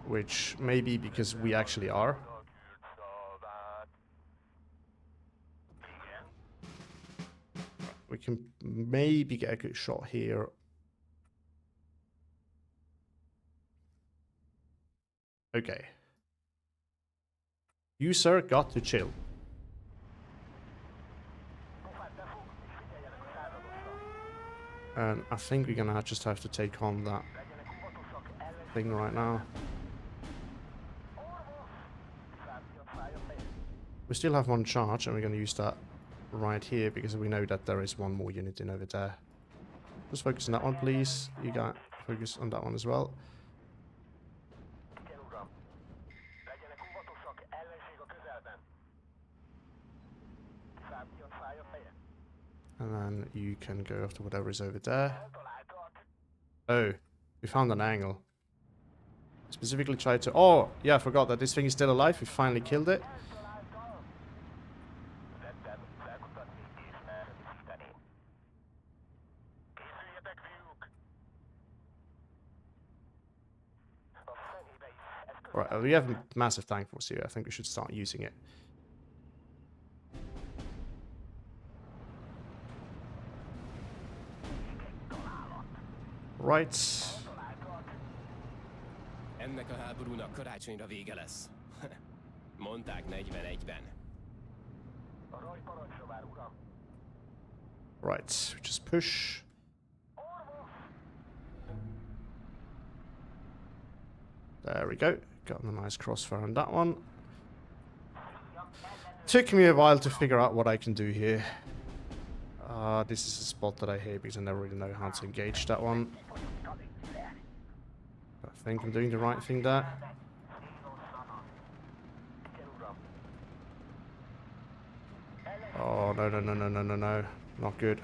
Which may be because we actually are. We can maybe get a good shot here. Okay. You, sir, got to chill. And I think we're gonna just have to take on that thing right now. We still have one charge, and we're gonna use that right here because we know that there is one more unit in over there. Just focus on that one, please. You got focus on that one as well. And then you can go after whatever is over there. Oh, we found an angle. Specifically tried to... Oh, yeah, I forgot that this thing is still alive. We finally killed it. Alright, we have a massive tank force here. I think we should start using it. Right. Ennek a háborúnak karácsonyra vége lesz. Mondták 41-ben. Right, we just push. There we go. Got a nice crossfire on that one. Took me a while to figure out what I can do here. This is a spot that I hate because I never really know how to engage that one. I think I'm doing the right thing there. Oh, no, no, no, no, no, no, no. Not good.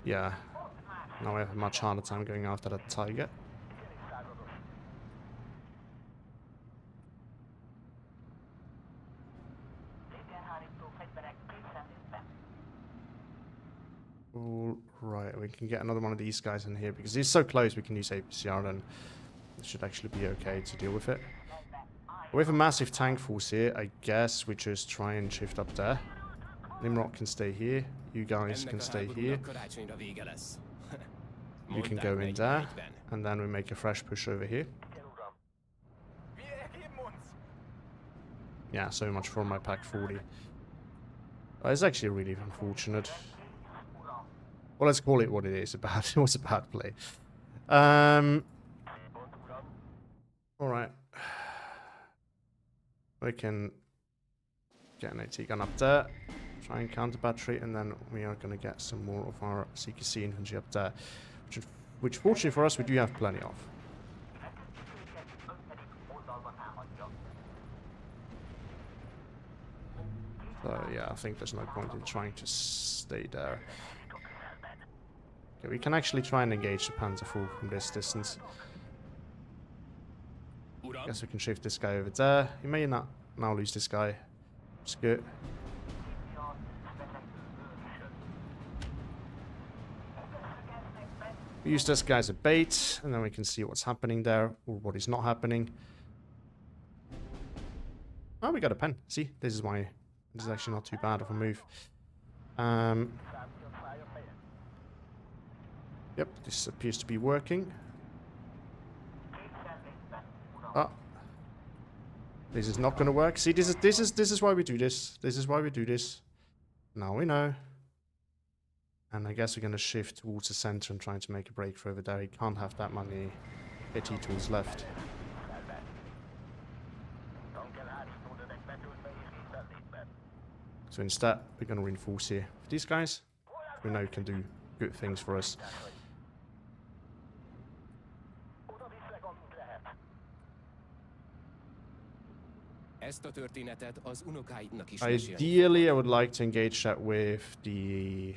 Yeah. Now we have a much harder time going after that tiger. All right, we can get another one of these guys in here because he's so close we can use APCR and it should actually be okay to deal with it. We have a massive tank force here. I guess we just try and shift up there. Nimrod can stay here. You guys can stay here. You can go in there. And then we make a fresh push over here. Yeah, so much for my pack 40. It's actually really unfortunate. Well, let's call it what it is. It was a bad play. Alright. We can get an AT gun up there. Try and counter battery. And then we are going to get some more of our CQC infantry up there. Which fortunately for us, we do have plenty of. So yeah, I think there's no point in trying to stay there. Okay, we can actually try and engage the Panzer IV from this distance. Guess we can shift this guy over there. He may not now lose this guy. It's good. We use this guy as a bait, and then we can see what's happening there, or what is not happening. Oh, we got a pen. See, this is why this is actually not too bad of a move. Yep, this appears to be working. Ah, this is not going to work. See, this is why we do this. This is why we do this. Now we know. And I guess we're going to shift towards the center and trying to make a breakthrough over there. He can't have that many AT tools left. So instead, we're going to reinforce here. These guys, we know can do good things for us. Ideally, I would like to engage that with the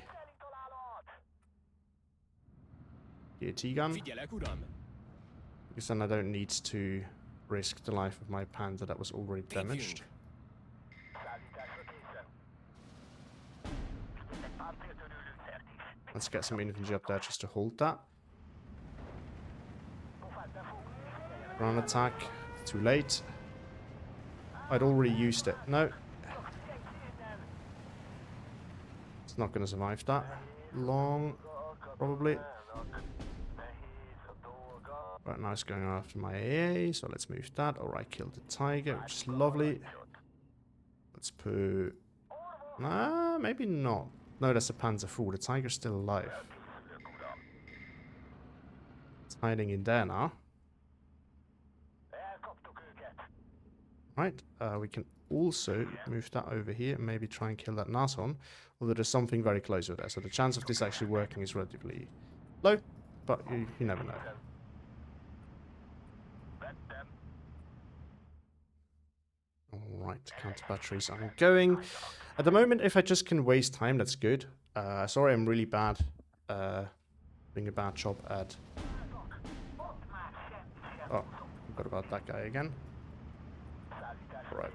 AT gun, because then I don't need to risk the life of my Panzer that was already damaged. Let's get some infantry up there just to hold that. Ground attack, too late. I'd already used it. No. It's not going to survive that long, probably. Right now it's going after my AA, so let's move that. Alright, killed the tiger, which is lovely. Let's put... Nah, maybe not. No, that's a Panzer IV. The tiger's still alive. It's hiding in there now. Right, we can also move that over here and maybe try and kill that Nashorn, although there's something very close with there, so the chance of this actually working is relatively low, but you never know. Alright, counter batteries are going. At the moment, if I just can waste time, that's good. Sorry, I'm really bad, doing a bad job at... Oh, forgot about that guy again. Right.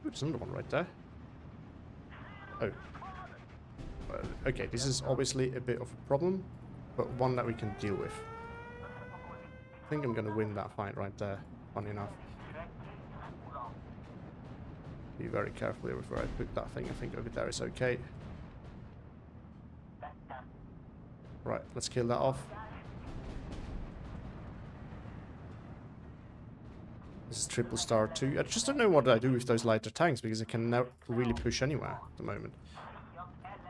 There's another one right there. Oh. Okay, this is obviously a bit of a problem, but one that we can deal with. I think I'm going to win that fight right there, funny enough. Be very careful with where I put that thing. I think over there is okay. Right, let's kill that off. This is triple star 2. I just don't know what I do with those lighter tanks, because I can now really push anywhere at the moment,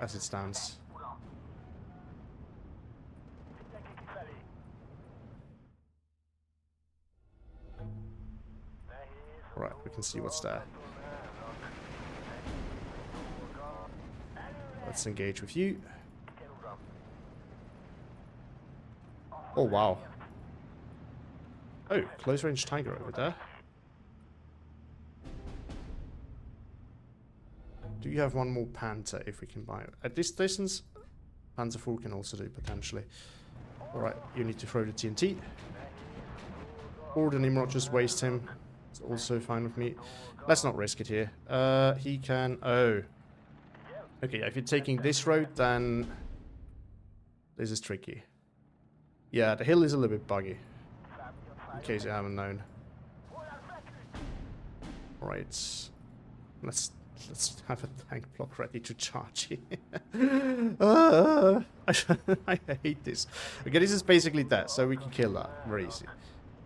as it stands. Right, we can see what's there. Let's engage with you. Oh, wow. Oh, close range tiger over there. Do you have one more Panther if we can buy it? At this distance, Panzer 4 can also do potentially. Alright, you need to throw the TNT. Or the Nimrod, just waste him. It's also fine with me. Let's not risk it here. He can... Oh. Okay, if you're taking this road, then... This is tricky. Yeah, the hill is a little bit buggy. In case you haven't known. Alright. Let's have a tank block ready to charge here. I hate this. Okay, this is basically that, so we can kill that very easy.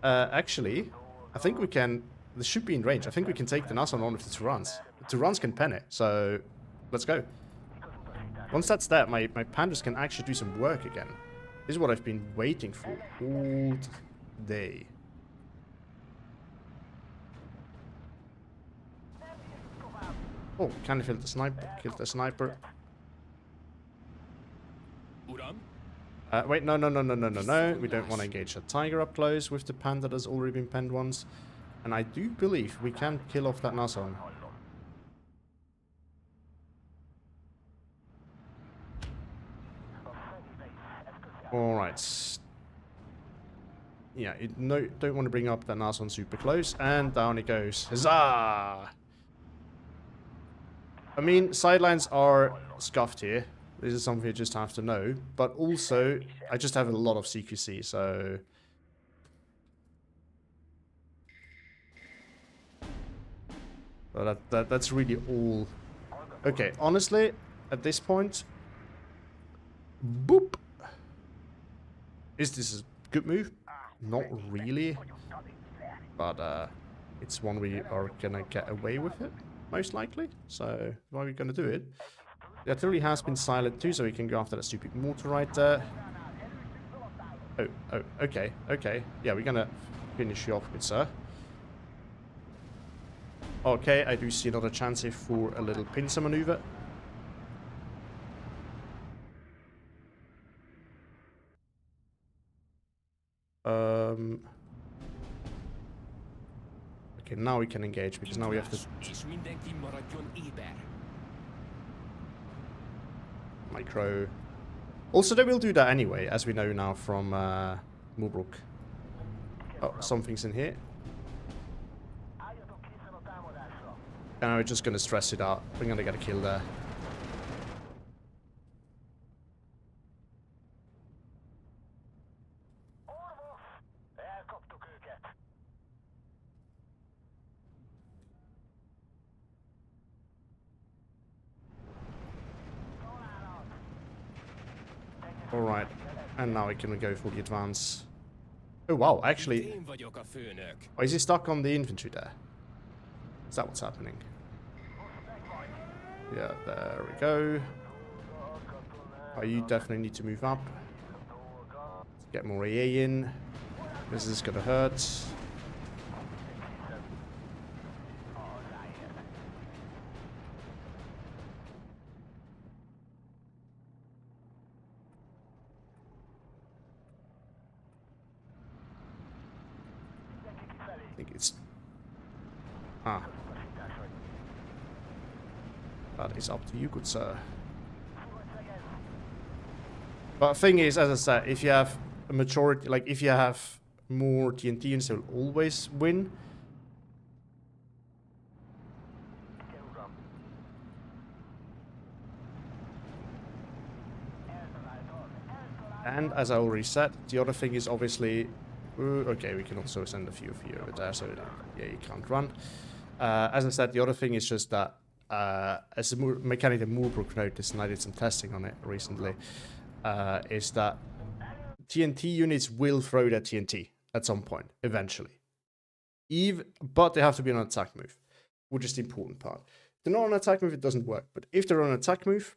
Actually, I think we can... This should be in range. I think we can take the Nasan on with the Turans. The Turans can pen it, so let's go. Once that's there, my Panthers can actually do some work again. This is what I've been waiting for all day. Oh, kind of killed the sniper. Killed the sniper. Wait, no. We don't want to engage that tiger up close with the panda that's already been penned once. And I do believe we can kill off that Nasan. Alright. Yeah, don't want to bring up that Nasan super close. And down it goes. Huzzah! I mean, sidelines are scuffed here. This is something you just have to know. But also, I just have a lot of CQC, so... But that's really all. Okay, honestly, at this point... Boop! Is this a good move? Not really. But it's one we are gonna get away with it, most likely. So, why are we gonna do it? The artillery has been silent too, so we can go after that stupid mortar right there. Oh, okay. Yeah, we're gonna finish you off with, sir. Okay, I do see another chance here for a little pincer maneuver. Okay, now we can engage, because now we have to... Micro. Also, they will do that anyway, as we know now from Moobrook. Oh, something's in here. And we're just gonna stress it out. We're gonna get a kill there. Alright, and now we can go for the advance. Oh wow, actually... Oh, is he stuck on the infantry there? Is that what's happening? Yeah, there we go. Oh, you definitely need to move up. Get more AA in. This is gonna hurt. I think it's... Ah. That is up to you, good sir. But the thing is, as I said, if you have a majority, like if you have more TNT units, they'll always win. And as I already said, the other thing is obviously... okay, we can also send a few of you over there, so yeah, you can't run. As I said, the other thing is just that as a mechanic that Moobrook noticed, and I did some testing on it recently, is that TNT units will throw their TNT at some point, eventually. But they have to be on an attack move, which is the important part. If they're not on an attack move, it doesn't work. But if they're on an attack move,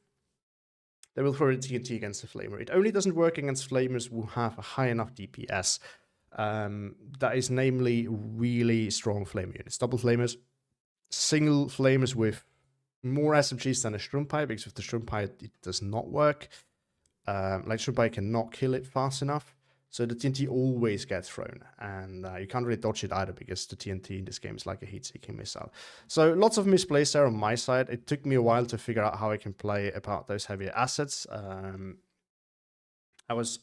they will throw the TNT against the Flamer. It only doesn't work against Flamers who have a high enough DPS. That is namely really strong Flamer units. Double Flamers, single Flamers with more SMGs than a Strumpy, because with the Strumpy it does not work. Like Strumpy cannot kill it fast enough. So the TNT always gets thrown, and you can't really dodge it either because the TNT in this game is like a heat-seeking missile. So lots of misplays there on my side. It took me a while to figure out how I can play about those heavier assets. I was,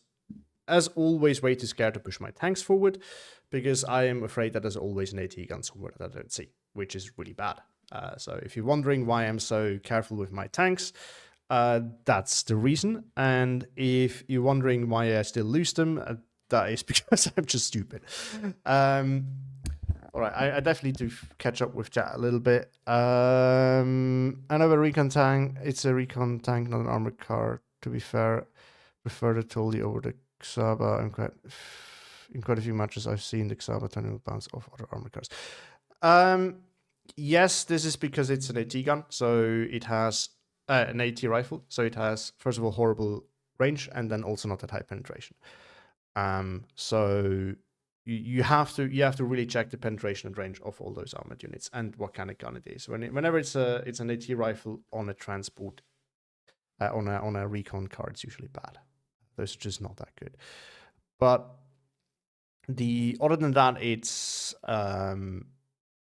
as always, way too scared to push my tanks forward because I am afraid that there's always an AT gun somewhere that I don't see, which is really bad. So if you're wondering why I'm so careful with my tanks, that's the reason. And if you're wondering why I still lose them, that is because I'm just stupid. All right, I definitely need to catch up with chat a little bit. Another recon tank. It's a recon tank, not an armored car. To be fair, prefer the Tolly over the Xaba. In quite a few matches, I've seen the Xaba turning bounce off other armored cars. Yes, this is because it's an AT gun, so it has an AT rifle, so it has, first of all, horrible range, and then also not that high penetration. So you have to really check the penetration and range of all those armored units and what kind of gun it is. Whenever it's an AT rifle on a transport, on a recon car, it's usually bad. Those are just not that good. But other than that, it's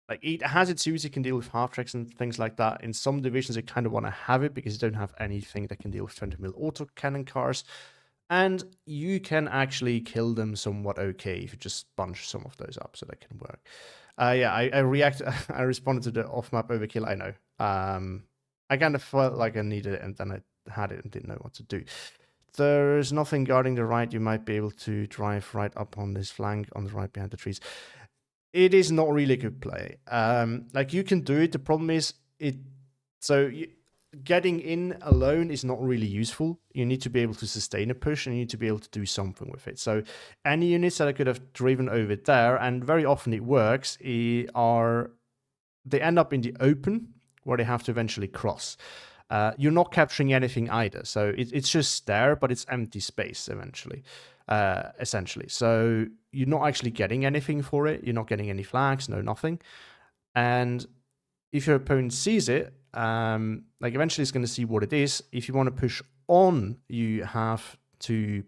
like it has its use. It can deal with half tracks and things like that. In some divisions, you kind of want to have it because you don't have anything that can deal with 20mm autocannon cars. And you can actually kill them somewhat okay if you just bunch some of those up, so that can work. Yeah, I responded to the off-map overkill. I know. I kind of felt like I needed it, and then I had it and didn't know what to do. There's nothing guarding the right. You might be able to drive right up on this flank on the right behind the trees. It is not really a good play. Like you can do it. The problem is getting in alone is not really useful. You need to be able to sustain a push, and you need to be able to do something with it. So any units that I could have driven over there, and very often it works, they end up in the open where they have to eventually cross. You're not capturing anything either, so it's just there, but it's empty space eventually, essentially. So you're not actually getting anything for it. You're not getting any flags, no nothing. And if your opponent sees it, like eventually it's going to see what it is. If you want to push on, you have to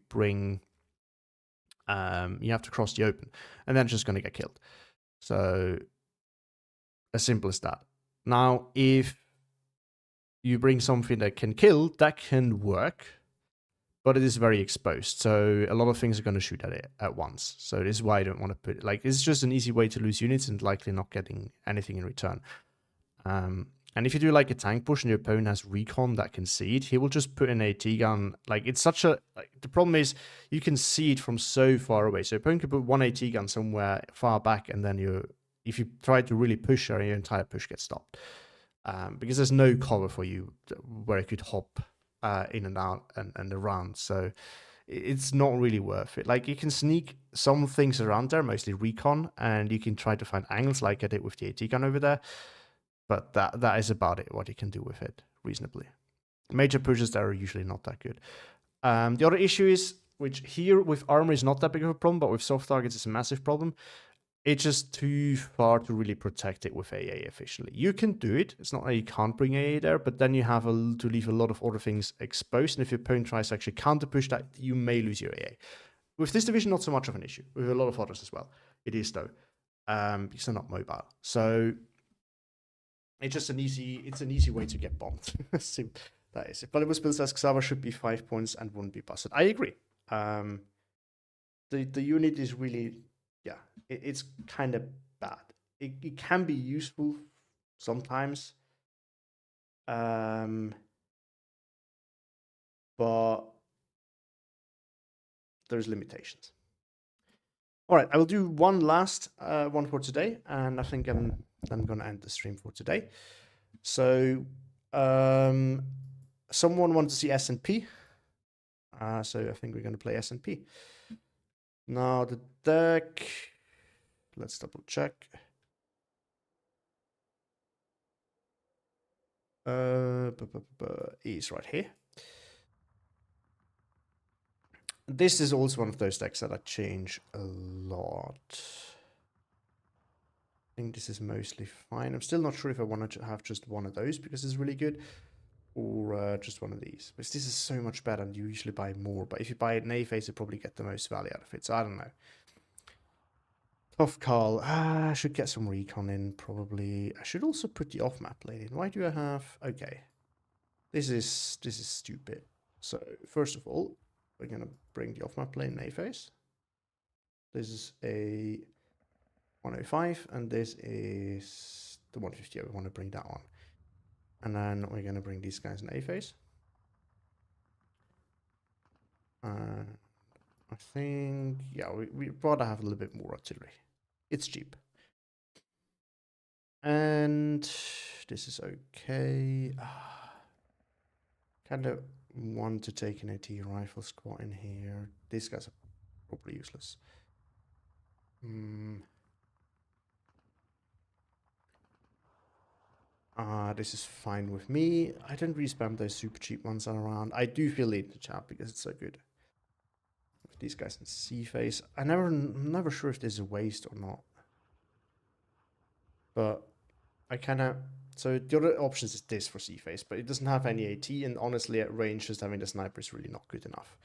cross the open, and then it's just going to get killed. So as simple as that. Now, if you bring something that can kill, that can work, but it is very exposed. So a lot of things are going to shoot at it at once. So this is why I don't want to put it. Like, it's just an easy way to lose units and likely not getting anything in return. And if you do like a tank push and your opponent has recon that can see it, he will just put an AT gun. Like, it's such a... Like, the problem is you can see it from so far away. So your opponent can put one AT gun somewhere far back, and then if you try to really push her, your entire push gets stopped. Because there's no cover for you where it could hop in and out and around. So it's not really worth it. Like, you can sneak some things around there, mostly recon, and you can try to find angles like I did with the AT gun over there. But that is about it, what you can do with it, reasonably. Major pushes there are usually not that good. The other issue is, which here with armor is not that big of a problem, but with soft targets it's a massive problem. It's just too far to really protect it with AA efficiently. You can do it. It's not that you can't bring AA there, but then you have to leave a lot of other things exposed. And if your opponent tries to actually counter push that, you may lose your AA. With this division, not so much of an issue. With a lot of others as well. It is though, because they're not mobile. So it's just an easy way to get bombed. That is it. But it was built as Xava should be 5 points and wouldn't be busted. I agree. The unit is really, yeah, it's kind of bad. It can be useful sometimes, but there's limitations. All right, I will do one last one for today, and I think I'm going to end the stream for today. So, someone wants to see S&P. So I think we're going to play S&P. Now the deck, let's double check. Is right here. This is also one of those decks that I change a lot. think this is mostly fine. I'm still not sure if I want to have just one of those because it's really good, or just one of these. But this is so much better, and you usually buy more. But if you buy an A-face, you probably get the most value out of it. So I don't know. Tough call. I should get some recon in, probably. I should also put the off-map lane in. Why do I have... Okay. This is stupid. So, first of all, we're going to bring the off-map lane in A-face. This is a 105, and this is the 150. We want to bring that one. And then we're going to bring these guys in A-face. I think, yeah, we'd rather have a little bit more artillery. It's cheap. And this is okay. Kind of want to take an AT rifle squad in here. These guys are probably useless. This is fine with me. I don't really spam those super cheap ones around. I do feel it in the chat because it's so good. With these guys in C-face. I'm never sure if there's a waste or not. But I kind of... So the other options is this for C-face, but it doesn't have any AT, and honestly at range just having the sniper is really not good enough.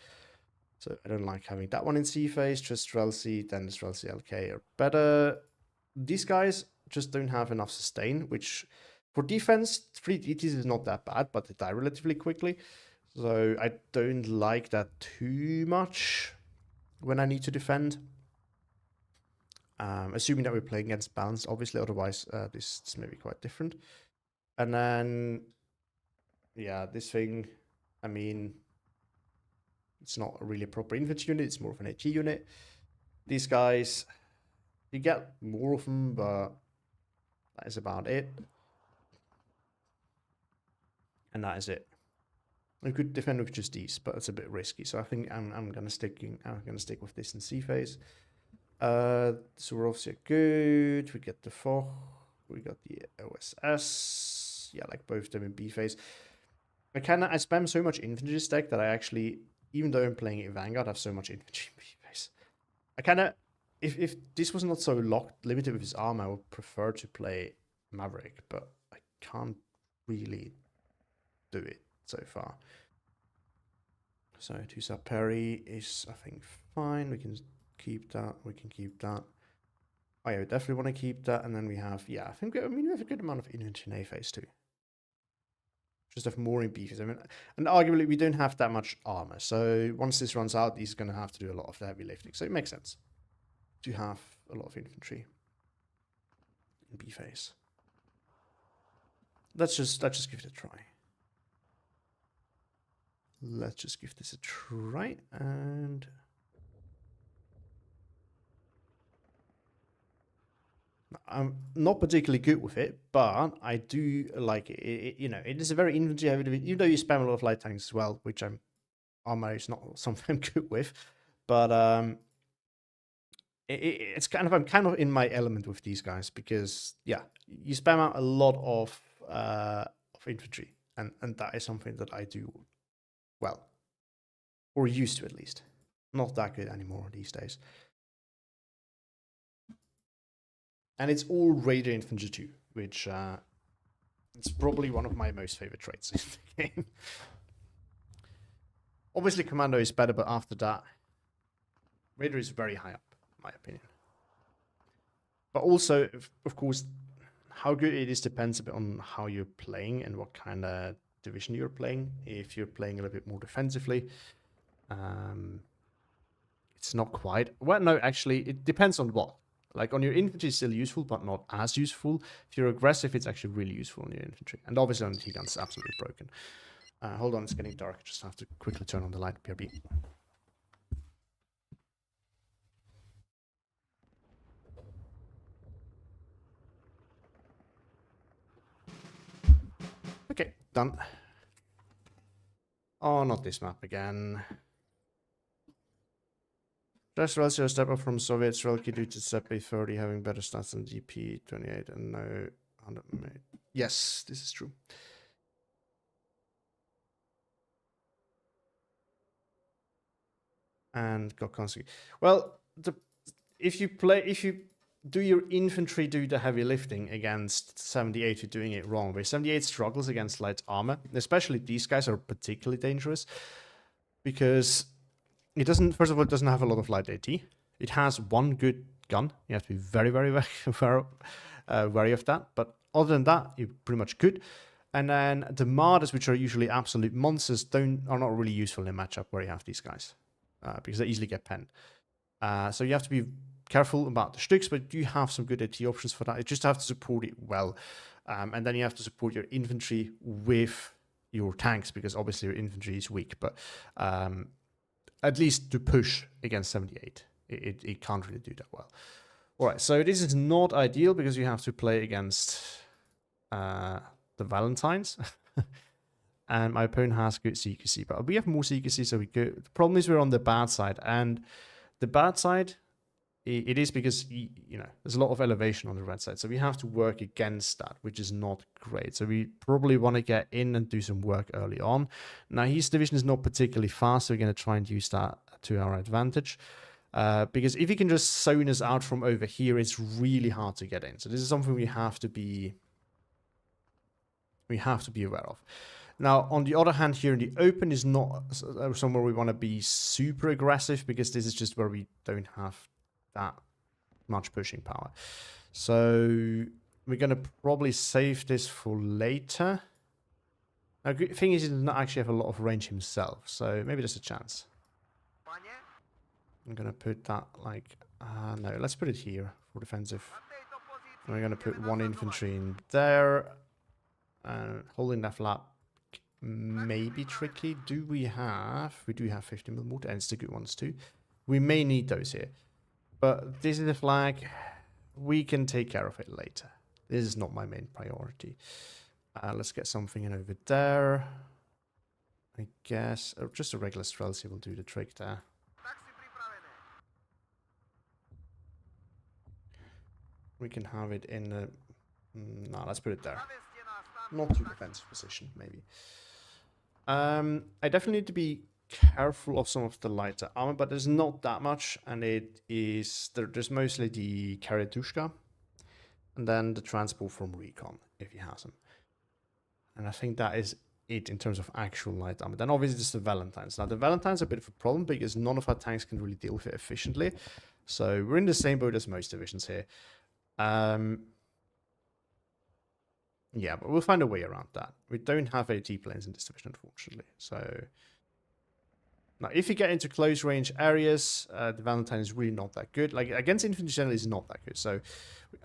So I don't like having that one in C-face. Just Strelcy, then the Strelcy LK are better. These guys just don't have enough sustain, which for defense, 3 DTs is not that bad, but they die relatively quickly. So I don't like that too much when I need to defend. Assuming that we're playing against balance, obviously, otherwise this may be quite different. And then, yeah, this thing, I mean, it's not really a proper infantry unit, it's more of an AT unit. These guys, you get more of them, but that is about it. And that is it. I could defend with just these, but it's a bit risky. So I think I'm gonna stick with this in C-phase. So we're obviously good. We get the Foch, we got the OSS. Yeah, like both of them in B-phase. I spam so much infantry stack that I actually, even though I'm playing in Vanguard, I have so much infantry in B-phase. I kind of, if this was not so limited with his armor, I would prefer to play Maverick, but I can't really do it so far. So two-star parry is, I think, fine. We can keep that. We can keep that. Oh yeah, we definitely want to keep that. And then we have, yeah, I think, we have a good amount of infantry in A-phase too. Just have more in B-phase. I mean, and arguably we don't have that much armor. So once this runs out, he's going to have to do a lot of the heavy lifting. So it makes sense to have a lot of infantry in B-phase. Let's just give it a try. Let's just give this a try, and I'm not particularly good with it, but I do like it. You know, it is a very infantry heavy division, even though you spam a lot of light tanks as well, which armor is not something I'm good with, but it's kind of, I'm kind of in my element with these guys because yeah, you spam out a lot of infantry, and that is something that I do well, or used to at least. Not that good anymore these days. And it's all Raider Infantry too, which it's probably one of my most favorite traits in the game. Obviously, Commando is better, but after that, Raider is very high up, in my opinion. But also, of course, how good it is depends a bit on how you're playing and what kind of division you're playing. If you're playing a little bit more defensively, it's not quite... Well, no, actually, it depends on what. Like, on your infantry, it's still useful, but not as useful. If you're aggressive, it's actually really useful on your infantry. And obviously on the T-guns, it's absolutely broken. Hold on, it's getting dark. I just have to quickly turn on the light, BRB. Okay, done. Oh, not this map again. Just Russia a step up from Soviet Strelky due to Zeppelin 30 having better stats than GP 28 and no 100. Yes, this is true. And got Konsky. Well, if you do your infantry do the heavy lifting against 78 who are doing it wrong way? 78 struggles against light armor, especially these guys are particularly dangerous because it doesn't, first of all, it doesn't have a lot of light AT. It has one good gun. You have to be very, very, very wary of that. But other than that, you're pretty much good. And then the martyrs, which are usually absolute monsters, are not really useful in a matchup where you have these guys because they easily get penned. So you have to be careful about the Stücks, but you have some good AT options for that. You just have to support it well. And then you have to support your infantry with your tanks because obviously your infantry is weak. But at least to push against 78. It can't really do that well. Alright, so this is not ideal because you have to play against the Valentines. And my opponent has good secrecy, but we have more secrecy, so we go. The problem is we're on the bad side, and the bad side, it is because, you know, there's a lot of elevation on the red side, so we have to work against that, which is not great. So we probably want to get in and do some work early on. Now, his division is not particularly fast, so we're going to try and use that to our advantage. Because if he can just zone us out from over here, it's really hard to get in. So this is something we have to be aware of. Now, on the other hand, here in the open is not somewhere we want to be super aggressive because this is just where we don't have that much pushing power. So we're going to probably save this for later. Now, the thing is, he does not actually have a lot of range himself, so maybe there's a chance. I'm going to put that like... no, let's put it here for defensive. And we're going to put one infantry in there. Holding that flap may be tricky. Do we have... We do have 50mm mortar, and it's the good ones too. We may need those here. But this is a flag. We can take care of it later. This is not my main priority. Let's get something in over there. I guess... Or just a regular Streltsy will do the trick there. We can have it in a... No, let's put it there. Not too defensive position, maybe. I definitely need to be careful of some of the lighter armor, but there's not that much, and it is... There's mostly the Karatushka, and then the transport from Recon, if he has them. And I think that is it in terms of actual light armor. Then obviously it's the Valentines. Now the Valentines are a bit of a problem because none of our tanks can really deal with it efficiently. So we're in the same boat as most divisions here. Yeah, but we'll find a way around that. We don't have AT planes in this division, unfortunately. So now, if you get into close range areas, the Valentine is really not that good. Like against infantry generally is not that good. So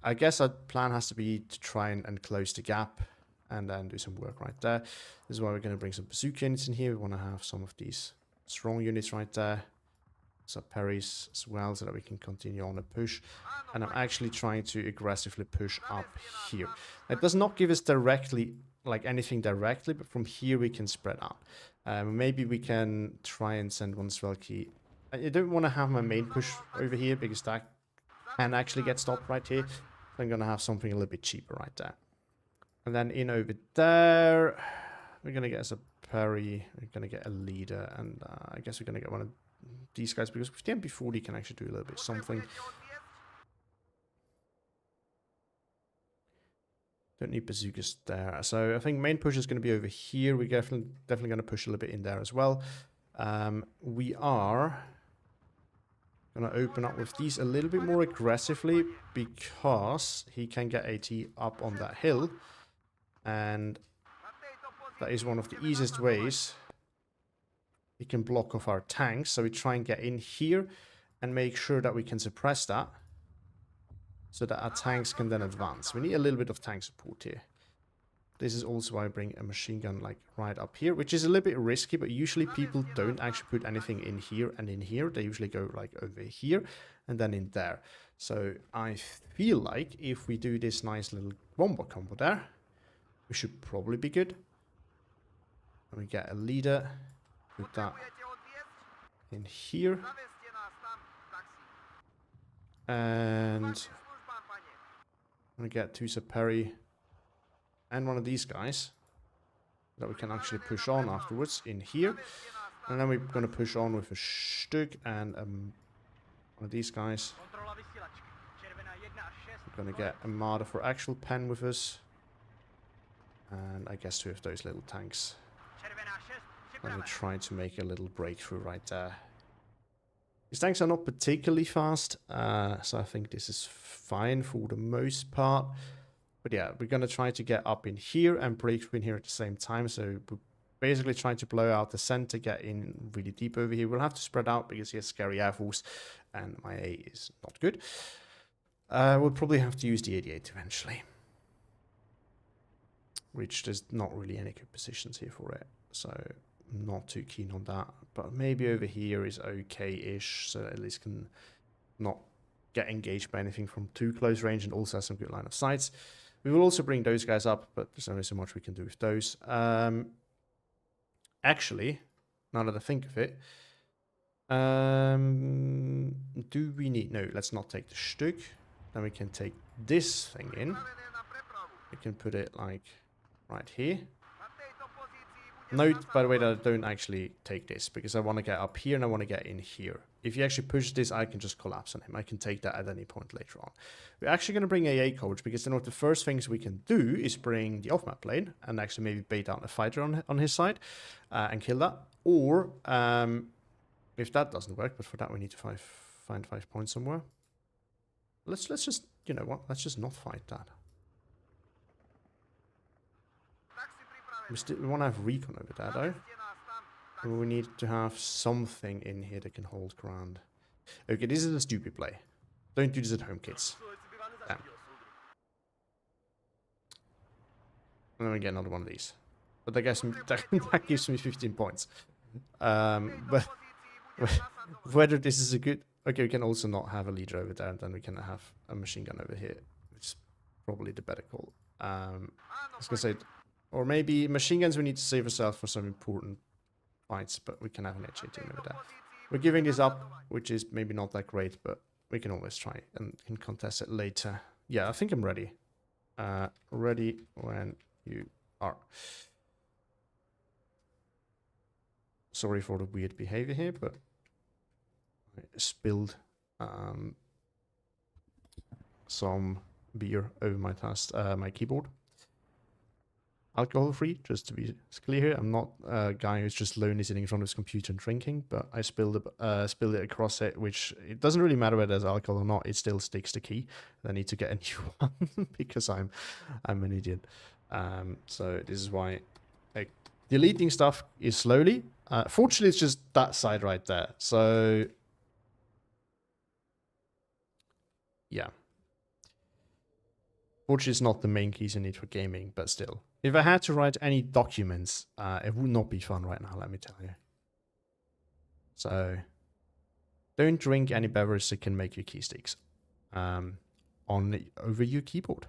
I guess our plan has to be to try and close the gap and then do some work right there. This is why we're going to bring some bazooka units in here. We want to have some of these strong units right there. Some parries as well, so that we can continue on a push. And I'm actually trying to aggressively push up here. It does not give us directly, like anything directly, but from here we can spread out. Maybe we can try and send one Svelki. I don't want to have my main push over here because that can actually get stopped right here. So I'm going to have something a little bit cheaper right there. And then in over there, we're going to get us a parry. We're going to get a leader, and I guess we're going to get one of these guys, because with the MP40 you can actually do a little bit something. Don't need bazookas there. So I think main push is going to be over here. We're definitely going to push a little bit in there as well. We are going to open up with these a little bit more aggressively because he can get AT up on that hill. And that is one of the easiest ways we can block off our tanks. So we try and get in here and make sure that we can suppress that so that our tanks can then advance. We need a little bit of tank support here. This is also why I bring a machine gun like right up here, which is a little bit risky, but usually people don't actually put anything in here and in here. They usually go like over here and then in there. So I feel like if we do this nice little bomber combo there, we should probably be good. And we get a leader. Put that in here. And we get two Saperi and one of these guys that we can actually push on afterwards in here. And then we're going to push on with a Stück and one of these guys. Gonna get a martyr for actual pen with us. And I guess 2 of those little tanks. Let me try to make a little breakthrough right there. These tanks are not particularly fast, so I think this is fine for the most part. But yeah, we're gonna try to get up in here and break through in here at the same time. So we're basically trying to blow out the center, get in really deep over here. We'll have to spread out because he has scary air force, and my A is not good. We'll probably have to use the 88 eventually. Which there's not really any good positions here for it. So I'm not too keen on that. But maybe over here is okay-ish, so at least can not get engaged by anything from too close range and also has some good line of sights. We will also bring those guys up, but there's only so much we can do with those. Actually, now that I think of it, do we need... No, let's not take the Stück. Then we can take this thing in. We can put it like right here. Note, by the way, that I don't actually take this because I want to get up here and I want to get in here. If you actually push this, I can just collapse on him. I can take that at any point later on. We're actually going to bring AA coach because then one of the first things we can do is bring the off-map lane and actually maybe bait out a fighter on his side and kill that. Or, if that doesn't work, but for that we need to find 5 points somewhere. Let's just, you know what, let's just not fight that. We want to have recon over there, though. And we need to have something in here that can hold ground. Okay, this is a stupid play. Don't do this at home, kids. Damn. And then we get another one of these. But I guess that gives me 15 points. But whether this is a good... Okay, we can also not have a leader over there, and then we can have a machine gun over here. Which is probably the better call. I was going to say... Or maybe machine guns we need to save ourselves for some important fights, but we can have an H18 over there. We're giving this up, which is maybe not that great, but we can always try and can contest it later. Yeah, I think I'm ready. Ready when you are. Sorry for the weird behavior here, but I spilled some beer over my keyboard. Alcohol free, just to be clear here. I'm not a guy who's just lonely sitting in front of his computer and drinking, but I spilled it across it, which it doesn't really matter whether there's alcohol or not. It still sticks the key. I need to get a new one because I'm an idiot. So this is why deleting stuff is slowly. Fortunately, it's just that side right there. So yeah. Fortunately, it's not the main keys you need for gaming, but still. If I had to write any documents, it would not be fun right now, let me tell you. So, don't drink any beverage that can make your key sticks over your keyboard.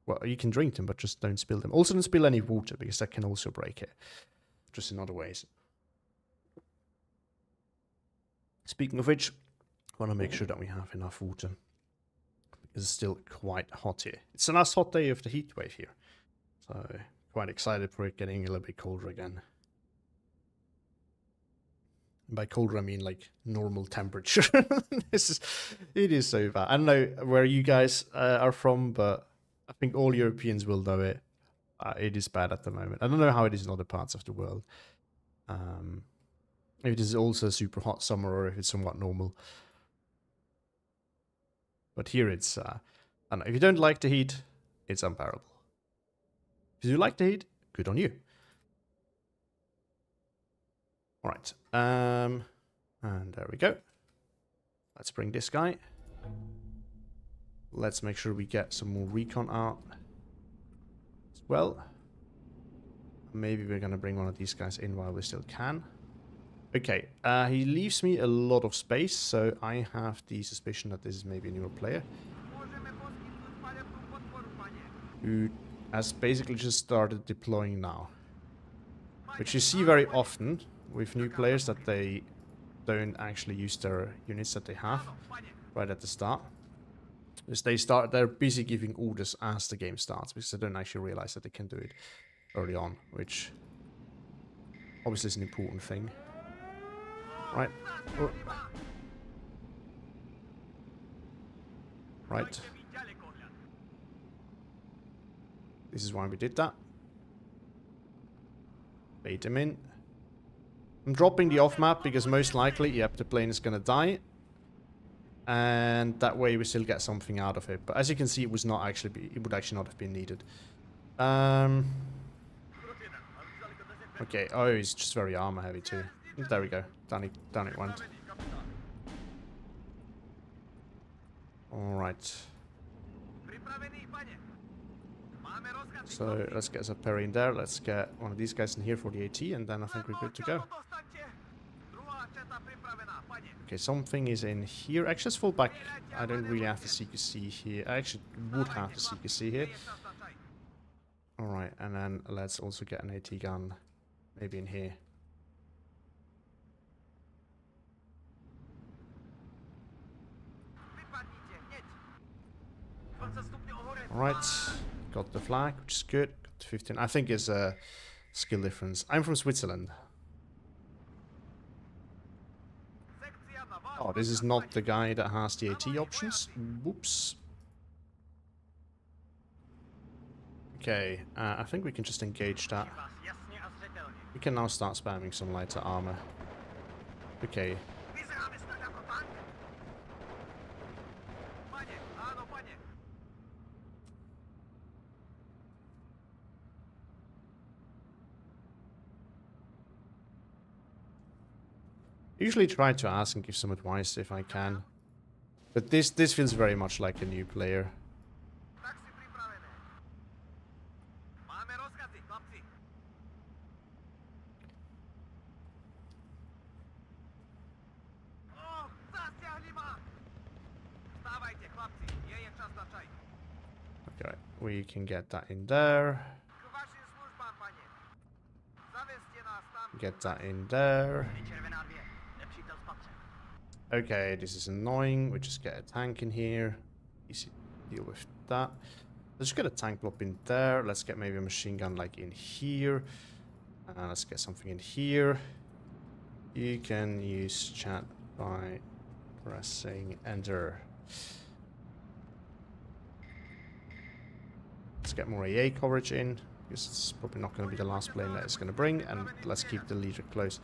Well, you can drink them, but just don't spill them. Also, don't spill any water, because that can also break it. Just in other ways. Speaking of which, I want to make sure that we have enough water. It's still quite hot here. It's the last hot day of the heat wave here. So, quite excited for it getting a little bit colder again. And by colder, I mean like normal temperature. It is so bad. I don't know where you guys are from, but I think all Europeans will know it. It is bad at the moment. I don't know how it is in other parts of the world. If it is also a super hot summer or if it's somewhat normal. But here it's, I don't know, if you don't like the heat, it's unbearable. If you like the heat, good on you. Alright, and there we go. Let's bring this guy. Let's make sure we get some more recon out as well. Maybe we're gonna bring one of these guys in while we still can. Okay, he leaves me a lot of space, so I have the suspicion that this is maybe a newer player. Who has basically just started deploying now. Which you see very often with new players, that they don't actually use their units that they have right at the start. Because they're busy giving orders as the game starts, because they don't actually realize that they can do it early on, which obviously is an important thing. Right. Oh. Right. This is why we did that. Bait him in. I'm dropping the off map because most likely, yep, the plane is gonna die. And that way we still get something out of it. But as you can see, it would actually not have been needed. Okay, oh, he's just very armor heavy too. There we go. Down it went. Alright. So let's get Zaperi in there. Let's get one of these guys in here for the AT, and then I think we're good to go. Okay, something is in here. Actually, let's fall back. I don't really have the CQC here. I actually would have the CQC here. Alright, and then let's also get an AT gun. Maybe in here. Alright, got the flag, which is good. Got 15. I think it's a skill difference. I'm from Switzerland. Oh, this is not the guy that has the AT options. Whoops. Okay, I think we can just engage that. We can now start spamming some lighter armor. Okay. Usually try to ask and give some advice if I can. But this feels very much like a new player. Okay, we can get that in there. Get that in there. Okay, this is annoying. We just get a tank in here. Easy to deal with that. Let's just get a tank blob in there. Let's get maybe a machine gun like in here. Let's get something in here. You can use chat by pressing enter. Let's get more AA coverage in, because it's probably not going to be the last plane that it's going to bring, and let's keep the leader close.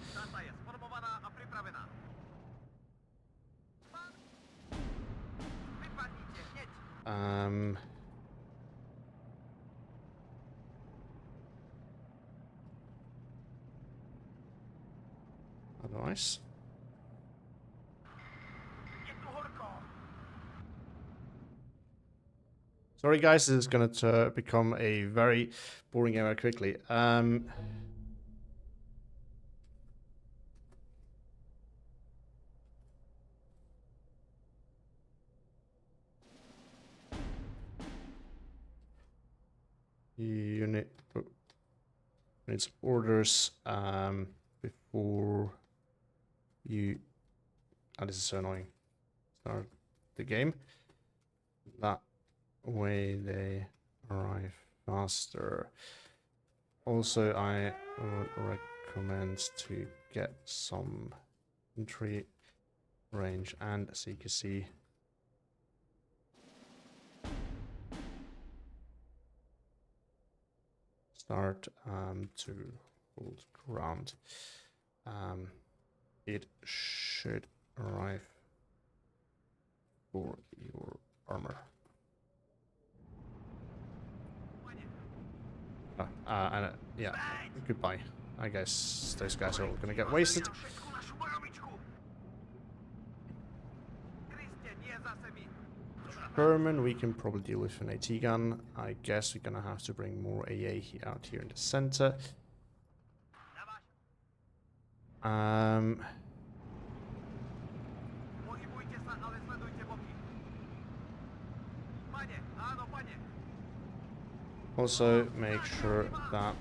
Otherwise. Sorry guys, this is going to become a very boring area quickly. Unit needs orders before you. Oh, this is so annoying. Start the game. That way they arrive faster. Also, I would recommend to get some entry range and CQC. Start to hold ground. It should arrive for your armor. Yeah, goodbye. I guess those guys are all gonna get wasted. Sherman, we can probably deal with an AT gun. I guess we're gonna have to bring more AA out here in the center. Also, make sure that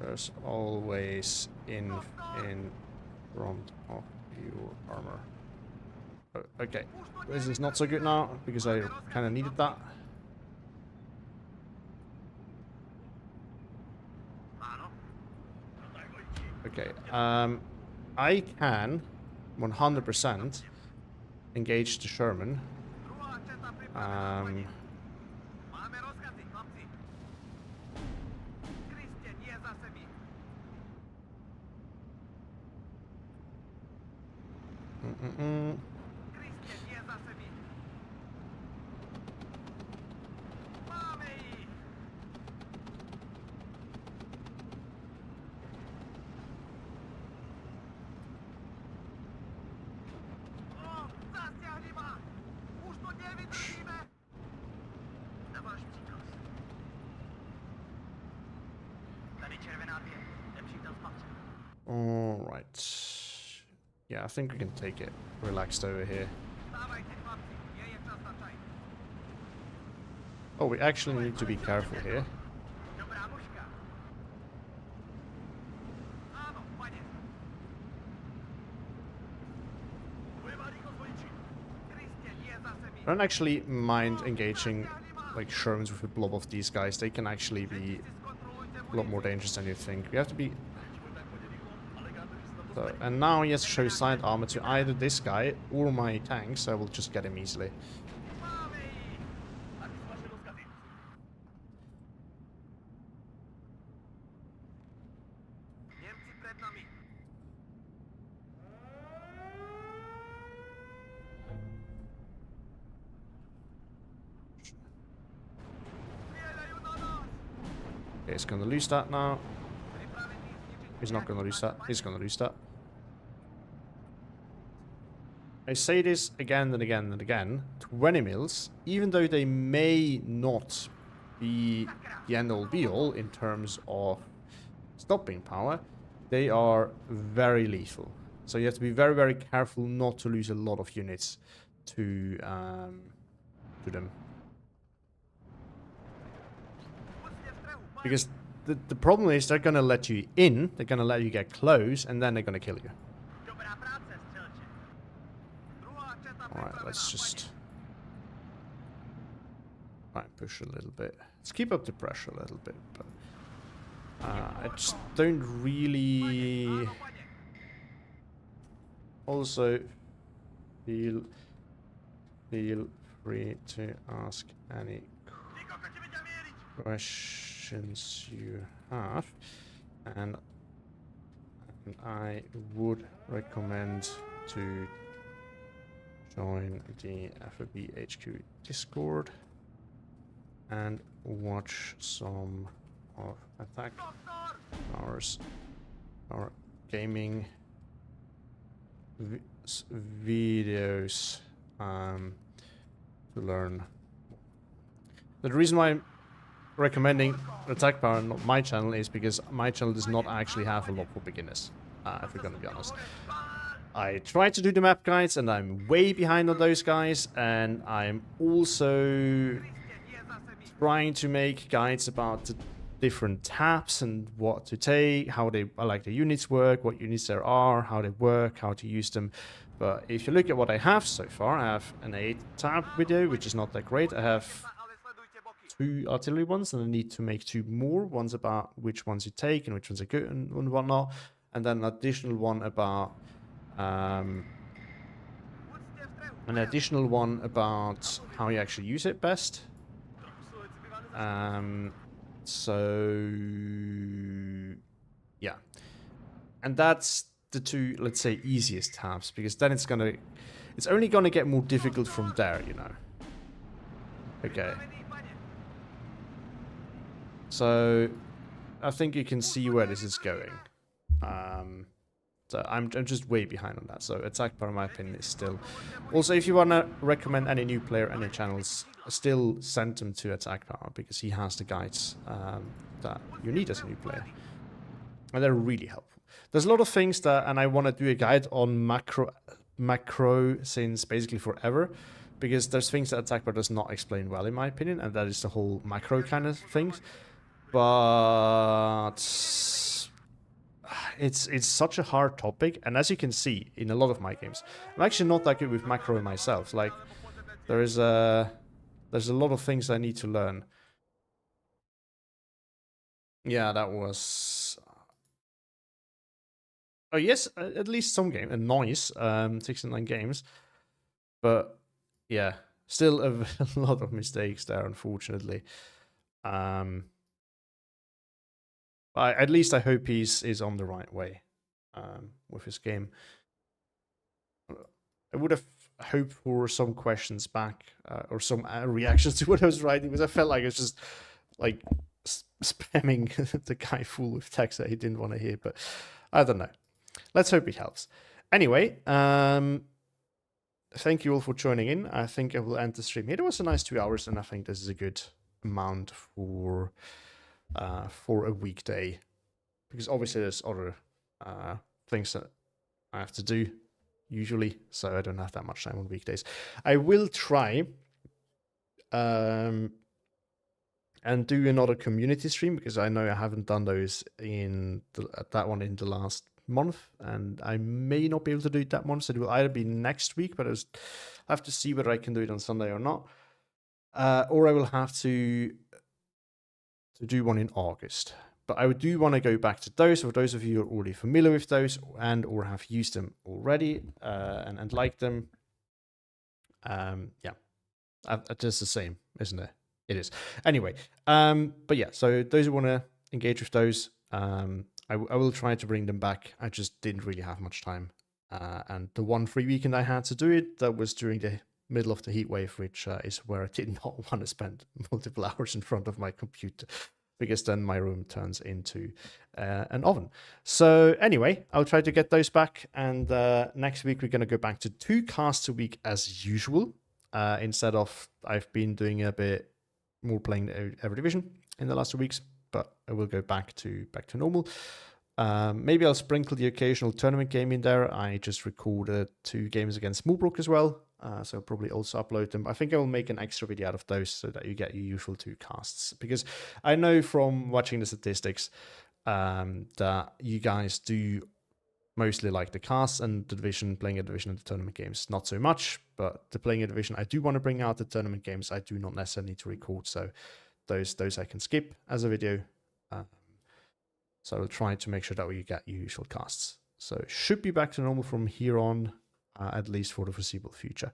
there's always in front of your armor. Oh, okay, this is not so good now because I kind of needed that. Okay, I can 100% engage the Sherman. All right. Yeah, I think we can take it relaxed over here. Oh, we actually need to be careful here. I don't actually mind engaging like Shermans with a blob of these guys. They can actually be a lot more dangerous than you think. We have to be... So, and now he has to show side armor to either this guy or my tanks, so I will just get him easily. Okay, he's gonna lose that now. He's not gonna lose that. He's gonna lose that. I say this again and again and again. 20 mils, even though they may not be the end-all be-all in terms of stopping power, they are very lethal. So you have to be very, very careful not to lose a lot of units to them. Because the problem is they're going to let you in, they're going to let you get close, and then they're going to kill you. Alright, let's just... Alright, push a little bit. Let's keep up the pressure a little bit, but... I just don't really... Also, feel free to ask any questions you have, and I would recommend to join the FOB HQ Discord and watch some of Attack Power's gaming videos to learn. The reason why I'm recommending Attack Power and not my channel is because my channel does not actually have a lot for beginners, if we're gonna be honest. I try to do the map guides and I'm way behind on those guys, and I'm also trying to make guides about the different taps and what to take, how they like the units work, what units there are, how they work, how to use them. But if you look at what I have so far, I have an 8 tab video, which is not that great. I have 2 artillery ones, and I need to make 2 more. One's about which ones you take and which ones are good and whatnot, and then an additional one about how you actually use it best. So yeah, and that's the 2, let's say, easiest tabs, because then it's only gonna get more difficult from there, you know. Okay. So I think you can see where this is going. So I'm just way behind on that. So Attack Power, in my opinion, is still... Also, if you want to recommend any new player, any channels, still send them to Attack Power, because he has the guides that you need as a new player. And they're really helpful. There's a lot of things that... And I want to do a guide on macro since basically forever, because there's things that Attack Power does not explain well, in my opinion, and that is the whole macro kind of things. But... It's such a hard topic, and as you can see in a lot of my games, I'm actually not that good with macro myself. Like, there's a lot of things I need to learn. Yeah, that was... Oh yes, at least some game, and nice, 69 games. But yeah, still a lot of mistakes there, unfortunately. At least I hope is on the right way with his game. I would have hoped for some questions back or some reactions to what I was writing, because I felt like it was just like spamming the guy full with text that he didn't want to hear. But I don't know. Let's hope it helps. Anyway, thank you all for joining in. I think I will end the stream here. It was a nice 2 hours, and I think this is a good amount for a weekday, because obviously there's other things that I have to do usually, so I don't have that much time on weekdays. I will try and do another community stream, because I know I haven't done those in that one in the last month, and I may not be able to do it that month, so it will either be next week, but I have to see whether I can do it on Sunday or not, or I will have to do one in August. But I do want to go back to those. For those of you who are already familiar with those and or have used them already and like them, yeah, just the same, isn't it? It is. Anyway, but yeah, so those who want to engage with those, I will try to bring them back. I just didn't really have much time. And the one free weekend I had to do it, that was during the middle of the heat wave, which is where I did not want to spend multiple hours in front of my computer, because then my room turns into an oven. So anyway, I'll try to get those back. And next week, we're going to go back to 2 casts a week as usual. Instead of, I've been doing a bit more playing every division in the last 2 weeks, but I will go back to normal. Maybe I'll sprinkle the occasional tournament game in there. I just recorded 2 games against Moobrook as well, so I'll probably also upload them. I think I will make an extra video out of those so that you get your usual 2 casts, because I know from watching the statistics that you guys do mostly like the casts, and the division, playing a division and the tournament games, not so much. But the playing a division, I do want to bring out. The tournament games, I do not necessarily need to record, so those I can skip as a video. So I'll try to make sure that we get usual casts. So it should be back to normal from here on, at least for the foreseeable future.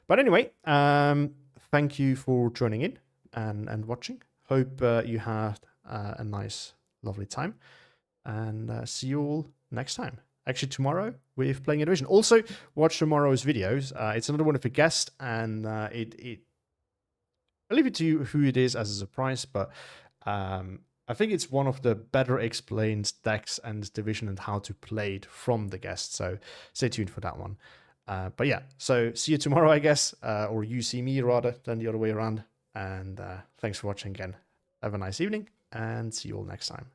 But anyway, thank you for joining in and watching. Hope you had a nice, lovely time, and see you all next time. Actually, tomorrow with Playing a Division. Also, watch tomorrow's videos. It's another one of a guest, and I'll leave it to you who it is as a surprise, but I think it's one of the better explained decks and division and how to play it from the guest. So stay tuned for that one. But yeah, so see you tomorrow, I guess, or you see me rather than the other way around. And thanks for watching again. Have a nice evening, and see you all next time.